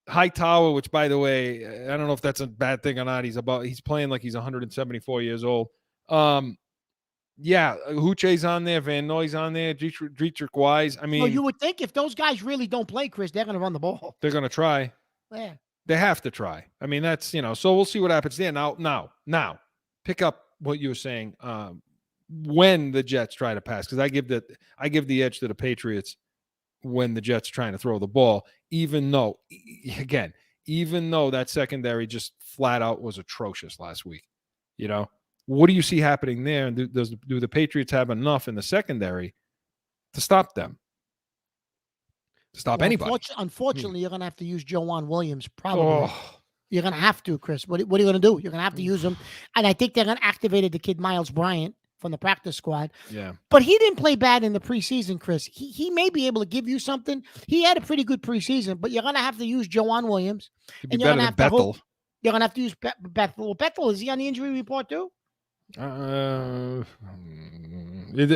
Hightower, which, by the way, I don't know if that's a bad thing or not. He's playing like he's 174 years old. Yeah, Huche's on there. Van Noy's on there. Dietrich Wise. I mean, you would think if those guys really don't play, Chris, they're going to run the ball. They're going to try. Yeah. They have to try. I mean, that's, so we'll see what happens there. Now, pick up what you were saying. When the Jets try to pass, because I give the edge to the Patriots when the Jets trying to throw the ball, even though that secondary just flat out was atrocious last week. What do you see happening there? And do the Patriots have enough in the secondary to stop them? To stop anybody? Unfortunately, you're going to have to use Joanne Williams, probably. You're going to have to, Chris. What are you going to do? You're going to have to use him. And I think they're going to activate the kid Miles Bryant from the practice squad. Yeah. But he didn't play bad in the preseason, Chris. He may be able to give you something. He had a pretty good preseason, but you're going to have to use Joanne Williams. He'd be better than Bethel. You're going to have to use Bethel. Well, Bethel, is he on the injury report too?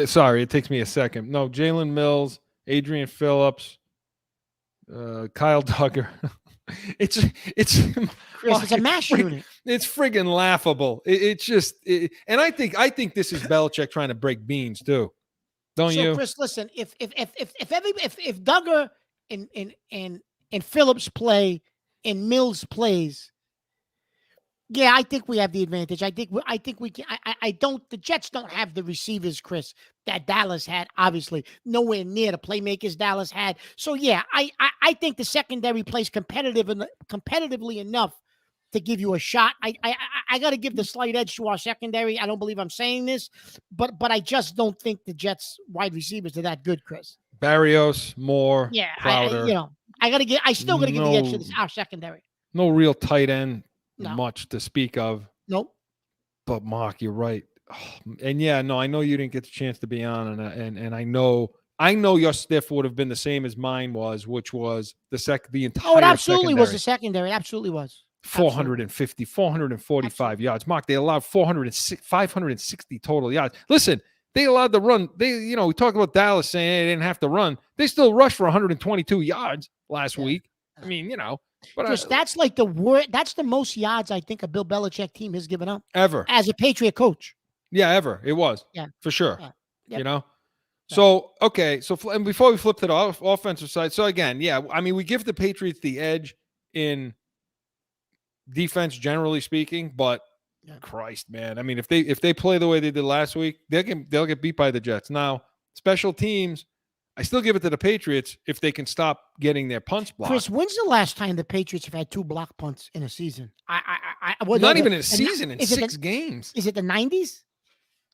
Sorry, it takes me a second. No, Jalen Mills, Adrian Phillips, Kyle Duggar. It's Chris, it's a mash unit. It's friggin' laughable. And I think this is Belichick trying to break beans too. Don't you? So, Chris, listen. If Duggar and Phillips play and Mills plays, yeah, I think we have the advantage. I think we can. The Jets don't have the receivers, Chris, that Dallas had. Obviously, nowhere near the playmakers Dallas had. So yeah, I think the secondary plays competitively enough to give you a shot. I got to give the slight edge to our secondary. I don't believe I'm saying this, but I just don't think the Jets wide receivers are that good, Chris. Barrios, Moore, Yeah, Crowder. I still got to give the edge to our secondary. No real tight end. No. Much to speak of. Nope. But Mark, you're right. And yeah, no, I know you didn't get the chance to be on, and I know your stiff would have been the same as mine was, which was the entire. Oh, it absolutely secondary. was the secondary. It absolutely was. 450, 445 yards. Mark, they allowed 560 total yards. Listen, they allowed the run. We talk about Dallas saying they didn't have to run. They still rushed for 122 yards last week. I mean, But Chris, that's like the word. That's the most yards I think a Bill Belichick team has given up ever as a Patriot coach. Yeah, ever. It was. Yeah, for sure. Yeah. Yep. Yeah. So okay. So and before we flip to the offensive side, so again, yeah, I mean, we give the Patriots the edge in defense, generally speaking, but Christ, man, I mean, if they play the way they did last week, they'll get beat by the Jets. Now, special teams, I still give it to the Patriots if they can stop getting their punts blocked. Chris, when's the last time the Patriots have had 2 block punts in a season? Not even in a season, in 6 games. Is it the 90s?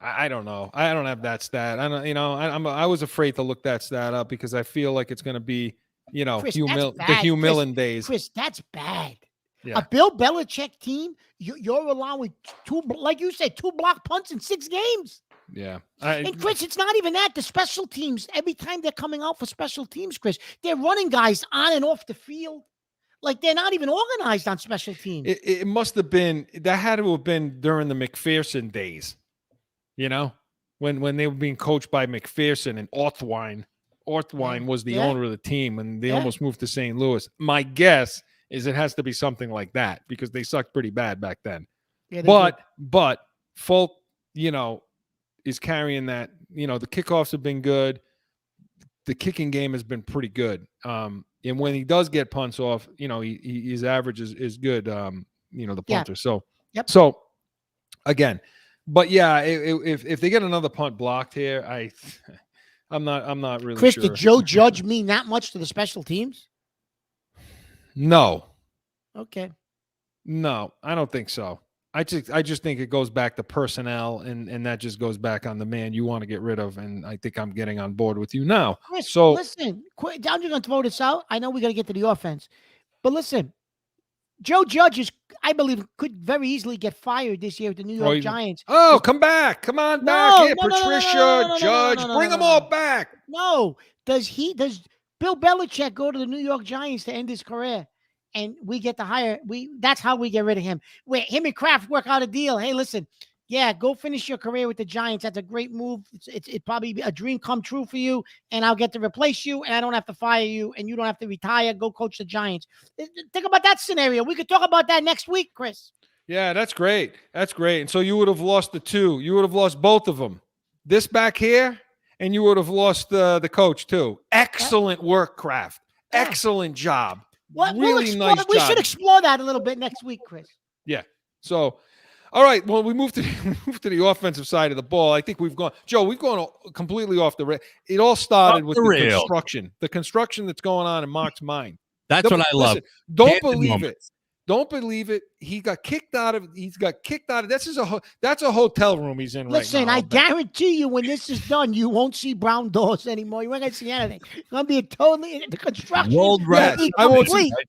I don't know. I don't have that stat. I don't. I was afraid to look that stat up because I feel like it's going to be, Chris, Hugh that's the bad. Hugh Chris, Millen days. Chris, that's bad. Yeah. A Bill Belichick team, you're allowing like you said, 2 block punts in 6 games. Yeah. And Chris, it's not even that. The special teams, every time they're coming out for special teams, Chris, they're running guys on and off the field. Like they're not even organized on special teams. It must have been, that had to have been during the McPherson days, when they were being coached by McPherson and Orthwine. Orthwine was the owner of the team, and they almost moved to St. Louis. My guess is it has to be something like that because they sucked pretty bad back then. Yeah, but Folk, is carrying that. The kickoffs have been good. The kicking game has been pretty good. And when he does get punts off, his average is good. The punter. Yeah. So again, but yeah, if they get another punt blocked here, I'm not really Chris, sure. did Joe Judge mean that much to the special teams? No. Okay. No, I don't think so. I just think it goes back to personnel, and that just goes back on the man you want to get rid of. And I think I'm getting on board with you now. Chris, So listen, I'm just going to throw this out. I know we got to get to the offense, but listen, Joe Judge I believe, could very easily get fired this year with the New York Giants. Oh, come back. Come on back here. Patricia, Judge, bring them all back. No. Does Bill Belichick go to the New York Giants to end his career? And we get to hire. That's how we get rid of him. Where him and Kraft work out a deal. Hey, listen, go finish your career with the Giants. That's a great move. It's probably a dream come true for you. And I'll get to replace you, and I don't have to fire you, and you don't have to retire. Go coach the Giants. Think about that scenario. We could talk about that next week, Chris. Yeah, that's great. That's great. And so you would have lost the 2. You would have lost both of them. This back here, and you would have lost the coach too. Excellent work, Kraft. Excellent job. Really nice job. We should explore that a little bit next week, Chris. Yeah. So, all right. Well, we moved to the offensive side of the ball. I think we've gone completely off the rail. It all started with the construction. The construction that's going on in Mark's mind. That's what I love. Don't believe it. Don't believe it. He's got kicked out of. That's a hotel room he's in right now. Listen, I guarantee you, when this is done, you won't see brown doors anymore. You ain't gonna see anything. It's gonna be the construction.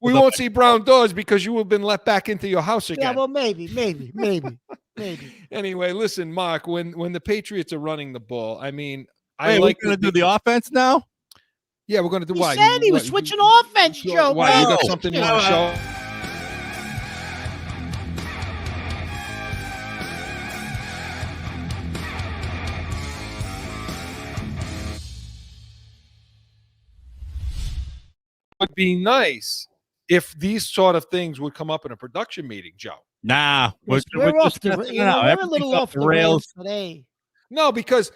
We won't see brown doors because you have been let back into your house again. Yeah, well, maybe. Anyway, listen, Mark. When the Patriots are running the ball, I mean, we're going to do the offense now. Yeah, we're going to do what? He said he was switching offense, Joe. Why? You got something you want to show? Would be nice if these sort of things would come up in a production meeting, Joe. Nah, we're off we're a little off the rails today. No, because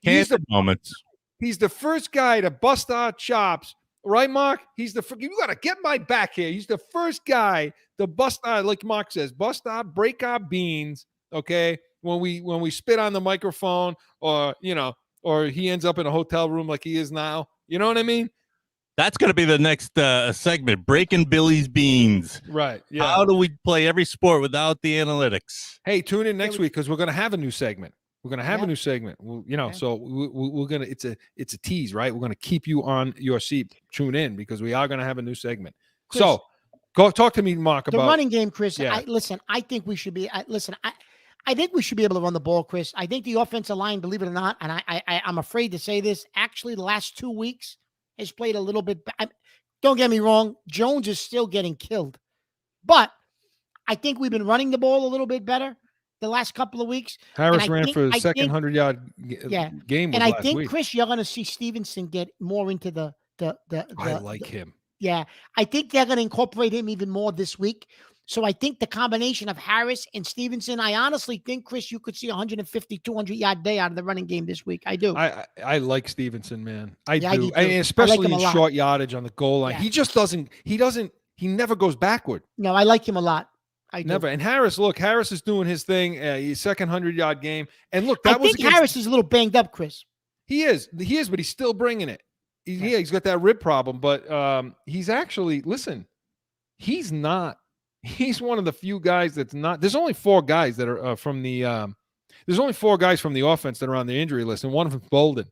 he's the first guy to bust our chops, right, Mark? You got to get my back here. He's the first guy to bust our, like Mark says, break our beans. Okay, when we spit on the microphone, or he ends up in a hotel room like he is now. You know what I mean? That's going to be the next segment, Breaking Billy's Beans. Right. Yeah. How do we play every sport without the analytics? Hey, tune in next week because we're going to have a new segment. We're going to have a new segment. So we're going to, it's a tease, right? We're going to keep you on your seat. Tune in because we are going to have a new segment. Chris, so go talk to me, Mark, about the running game, Chris. Yeah. I think we should be, I think we should be able to run the ball, Chris. I think the offensive line, believe it or not, and I'm afraid to say this, actually the last 2 weeks, has played a little bit. Don't get me wrong. Jones is still getting killed. But I think we've been running the ball a little bit better the last couple of weeks. Harris ran for the second 100-yard game. And I think, Chris, you're going to see Stevenson get more into the I like him. Yeah. I think they're going to incorporate him even more this week. So I think the combination of Harris and Stevenson, I honestly think, Chris, you could see 150, 200-yard day out of the running game this week. I do. I like Stevenson, man. I do. I do and especially like in short yardage on the goal line. Yeah. He never goes backward. No, I like him a lot. I do. Never. And Harris is doing his thing, his second 100-yard game. And look, I think Harris is a little banged up, Chris. He is, but he's still bringing it. He's got that rib problem, but he's actually, listen, he's not. He's one of the few guys that's not. There's only 4 guys that are from the. There's only 4 guys from the offense that are on the injury list, and one of them's Bolden.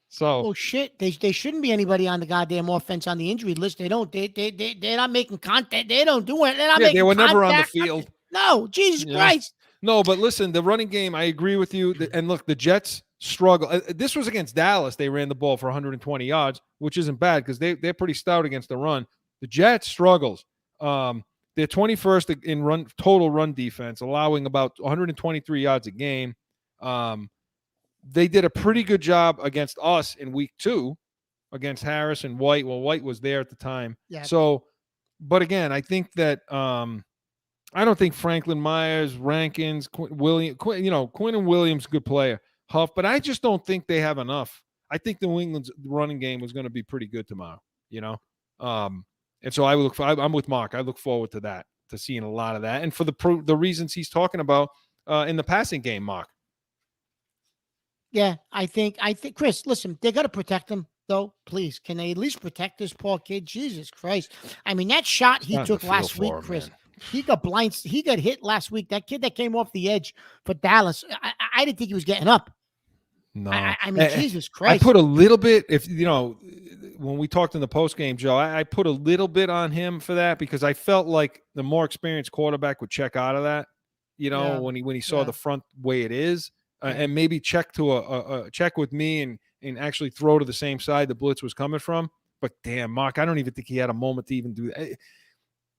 So, Oh shit! They shouldn't be anybody on the goddamn offense on the injury list. They don't. They're not making contact. They don't do it. They're not yeah, making. they were never on the contact. field. No, Jesus Yeah. Christ. No, but listen, the running game, I agree with you. And look, the Jets struggle. This was against Dallas. They ran the ball for 120 yards, which isn't bad because they're pretty stout against the run. The Jets struggles. They're 21st in total run defense, allowing about 123 yards a game. They did a pretty good job against us in week 2 against Harris and White. Well, White was there at the time. Yeah. So, but again, I think that I don't think Franklin Myers, Rankins, Quinn and Williams, good player. Huff, but I just don't think they have enough. I think New England's running game was going to be pretty good tomorrow, and so I'm with Mark. I look forward to that, to seeing a lot of that, and for the reasons he's talking about in the passing game, Mark. Yeah, I think, Chris, listen, they got to protect him, though. Please, can they at least protect this poor kid? Jesus Christ. I mean, that shot he took last week, Chris, he got he got hit last week. That kid that came off the edge for Dallas, I didn't think he was getting up. No. I mean, Jesus Christ. I put a little bit, when we talked in the postgame, Joe, I put a little bit on him for that because I felt like the more experienced quarterback would check out of that, when he saw the front way it is. And maybe check check with me and actually throw to the same side the blitz was coming from. But damn, Mark, I don't even think he had a moment to even do that.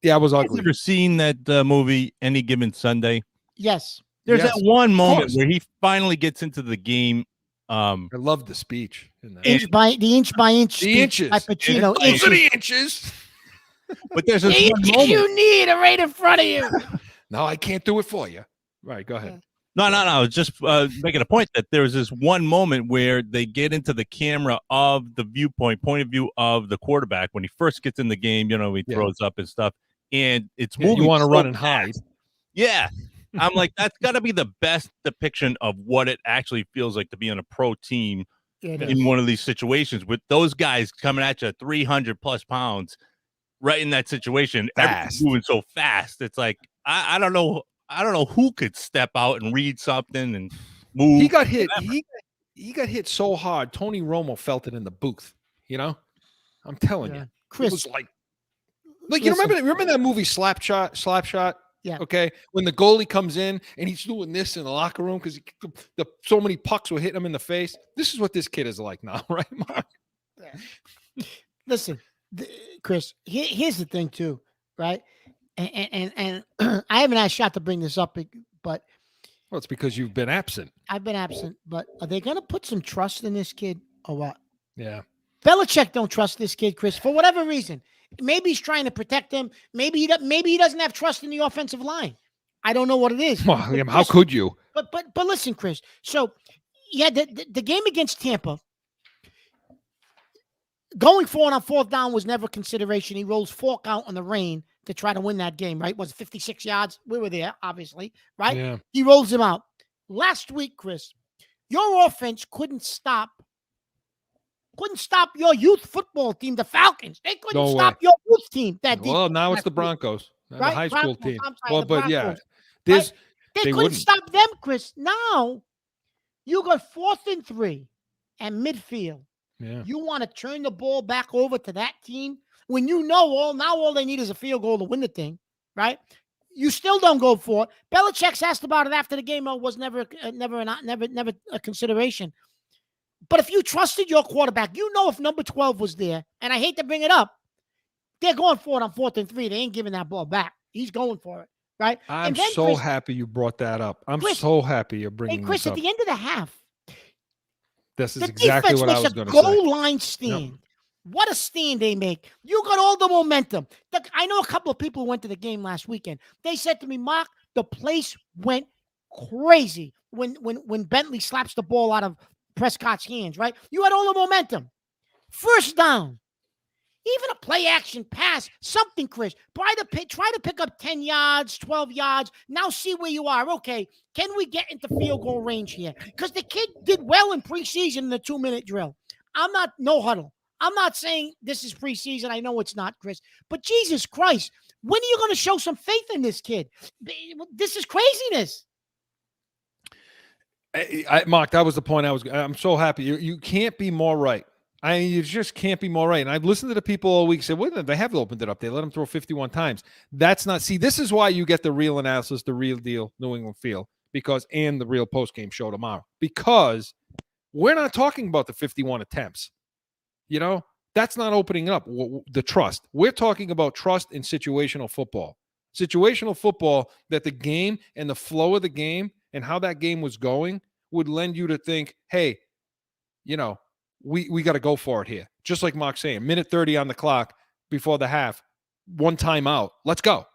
Yeah, it was ugly. Have you ever seen that movie, Any Given Sunday? Yes. There's that one moment where he finally gets into the game. I love the speech. Inch by inch the inches. by Pacino. Those are the inches. But there's this the one inches moment. you need are right in front of you. No, I can't do it for you. Right, go ahead. No. I was just making a point that there was this one moment where they get into the camera of the point of view of the quarterback when he first gets in the game. He throws up and stuff, and it's moving. You want to so run and fast. hide. Yeah, I'm like, that's got to be the best depiction of what it actually feels like to be on a pro team in one of these situations with those guys coming at you 300 plus pounds, right in that situation, moving so fast. It's like I don't know. I don't know who could step out and read something and move. He got hit. He got hit so hard. Tony Romo felt it in the booth. I'm telling you, Chris. It was like you remember that movie Slapshot? Yeah. Okay. When the goalie comes in and he's doing this in the locker room because so many pucks were hitting him in the face. This is what this kid is like now, right, Mark? Yeah. Listen, Chris. Here's the thing, too, right? And I haven't had a shot to bring this up, but it's because you've been absent. I've been absent. But are they going to put some trust in this kid or what? Yeah. Belichick don't trust this kid, Chris, for whatever reason. Maybe he's trying to protect him. Maybe he doesn't have trust in the offensive line. I don't know what it is. Well, how could you? But listen, Chris. So the game against Tampa, going forward on 4th down was never consideration. He rolls fork out on the rain to try to win that game, right? Was it 56 yards? We were there, obviously, right? Yeah. He rolls him out. Last week, Chris, your offense couldn't stop your youth football team, the Falcons. They couldn't stop your youth team. Well, now it's the Broncos, the high school team. Well, but yeah, they couldn't stop them, Chris. Now you got 4th and 3 and midfield. Yeah. You want to turn the ball back over to that team when all they need is a field goal to win the thing, right? You still don't go for it. Belichick's asked about it after the game. It was never a consideration. But if you trusted your quarterback, if number 12 was there, and I hate to bring it up, they're going for it on 4th and 3. They ain't giving that ball back. He's going for it, right? I'm so happy you brought that up. I'm so happy you're bringing Chris, this up. at the end of the half, this is exactly what I was going to say. Goal line stand. Yep. What a stand they make. You got all the momentum. I know a couple of people who went to the game last weekend. They said to me, Mark, the place went crazy when Bentley slaps the ball out of Prescott's hands, right? You had all the momentum. 1st down. Even a play action pass, something, Chris. Try to pick up 10 yards, 12 yards. Now see where you are. Okay, can we get into field goal range here? Because the kid did well in preseason in the 2-minute drill. No huddle. I'm not saying this is preseason. I know it's not, Chris. But Jesus Christ, when are you going to show some faith in this kid? This is craziness. Mark, that was the point I'm so happy. You can't be more right. You just can't be more right. And I've listened to the people all week say, well, they have opened it up. They let him throw 51 times. That's not, see, this is why you get the real analysis, the real deal, New England feel, and the real post-game show tomorrow, because we're not talking about the 51 attempts. That's not opening up the trust. We're talking about trust in situational football. Situational football, that the game and the flow of the game and how that game was going would lend you to think, hey, we got to go for it here. Just like Mark's saying, minute 30 on the clock before the half, one timeout, let's go.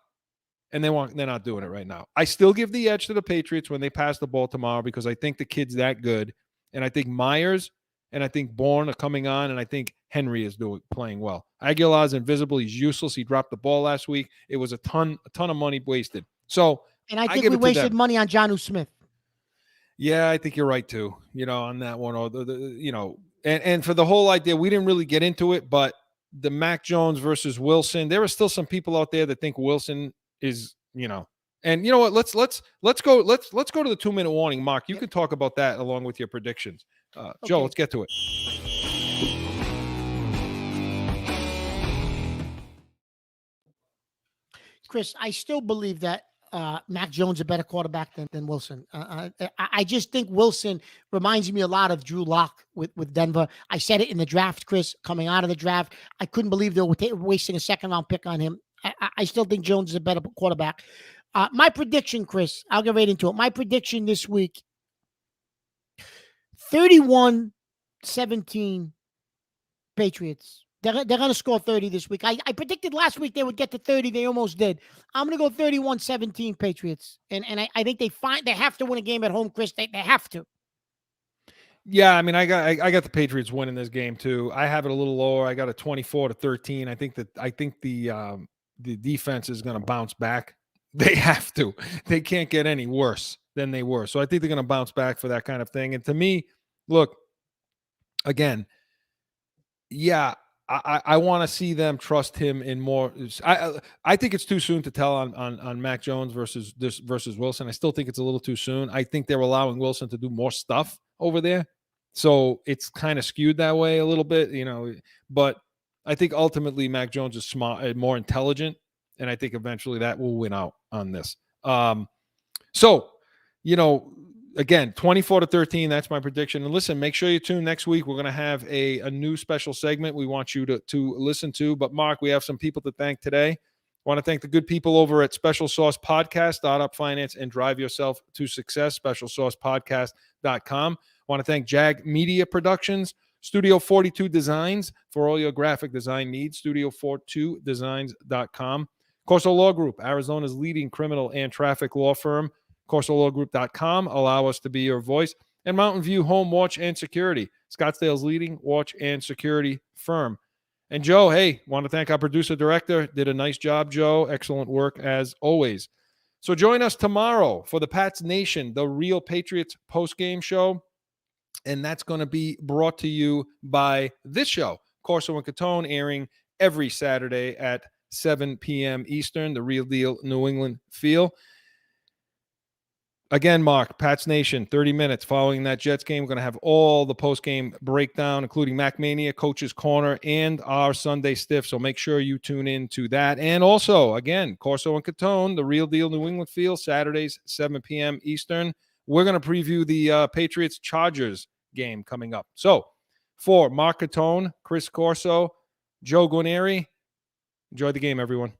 And they're not doing it right now. I still give the edge to the Patriots when they pass the ball tomorrow, because I think the kid's that good. And I think Myers and I think Bourne are coming on, and I think Henry is playing well. Aguilar's invisible. He's useless. He dropped the ball last week. It was a ton of money wasted. So, and I think we wasted money on Jonnu Smith. Yeah, I think you're right too. On that one, or and for the whole idea, we didn't really get into it, but the Mac Jones versus Wilson, there are still some people out there that think Wilson is, and you know what? Let's go to the 2-minute warning. Mark, you can talk about that along with your predictions. Okay. Joe, let's get to it. Chris, I still believe that Mac Jones is a better quarterback than Wilson. I just think Wilson reminds me a lot of Drew Lock with Denver. I said it in the draft, Chris, coming out of the draft. I couldn't believe they were wasting a second-round pick on him. I still think Jones is a better quarterback. My prediction, Chris, I'll get right into it. My prediction this week, 31-17 Patriots. They're going to score 30 this week. I predicted last week they would get to 30. They almost did. I'm going to go 31-17 Patriots. And I think they have to win a game at home, Chris. They have to. Yeah, I mean, I got the Patriots winning this game too. I have it a little lower. I got a 24-13. I think the defense is going to bounce back. They have to. They can't get any worse than they were. So I think they're going to bounce back for that kind of thing. And to me, look, again, yeah, I want to see them trust him in more. I think it's too soon to tell on Mac Jones versus Wilson. I still think it's a little too soon. I think they're allowing Wilson to do more stuff over there, so it's kind of skewed that way a little bit, But I think ultimately Mac Jones is smart, more intelligent, and I think eventually that will win out on this. Again, 24-13, that's my prediction. And listen, make sure you tune next week. We're going to have a new special segment we want you to listen to. But, Mark, we have some people to thank today. I want to thank the good people over at Special Sauce Podcast, Start Up Finance, and Drive Yourself to Success, specialsaucepodcast.com. I want to thank Jag Media Productions, Studio 42 Designs for all your graphic design needs, studio42designs.com. CORSO Law Group, Arizona's leading criminal and traffic law firm, CORSOLawGroup.com. Allow us to be your voice. And Mountain View Home Watch and Security, Scottsdale's leading watch and security firm. And Joe, hey, want to thank our producer director. Did a nice job, Joe. Excellent work as always. So join us tomorrow for the Pats Nation, the Real Patriots postgame show. And that's going to be brought to you by this show, Corso and Catone, airing every Saturday at 7 p.m. Eastern, the Real Deal New England feel. Again, Mark, Pats Nation, 30 minutes following that Jets game. We're going to have all the post-game breakdown, including Mac Mania, Coach's Corner, and our Sunday Stiff. So make sure you tune in to that. And also, again, Corso and Catone, the Real Deal New England feel, Saturdays, 7 p.m. Eastern. We're going to preview the Patriots-Chargers game coming up. So for Mark Catone, Chris Corso, Joe Guarnieri, enjoy the game, everyone.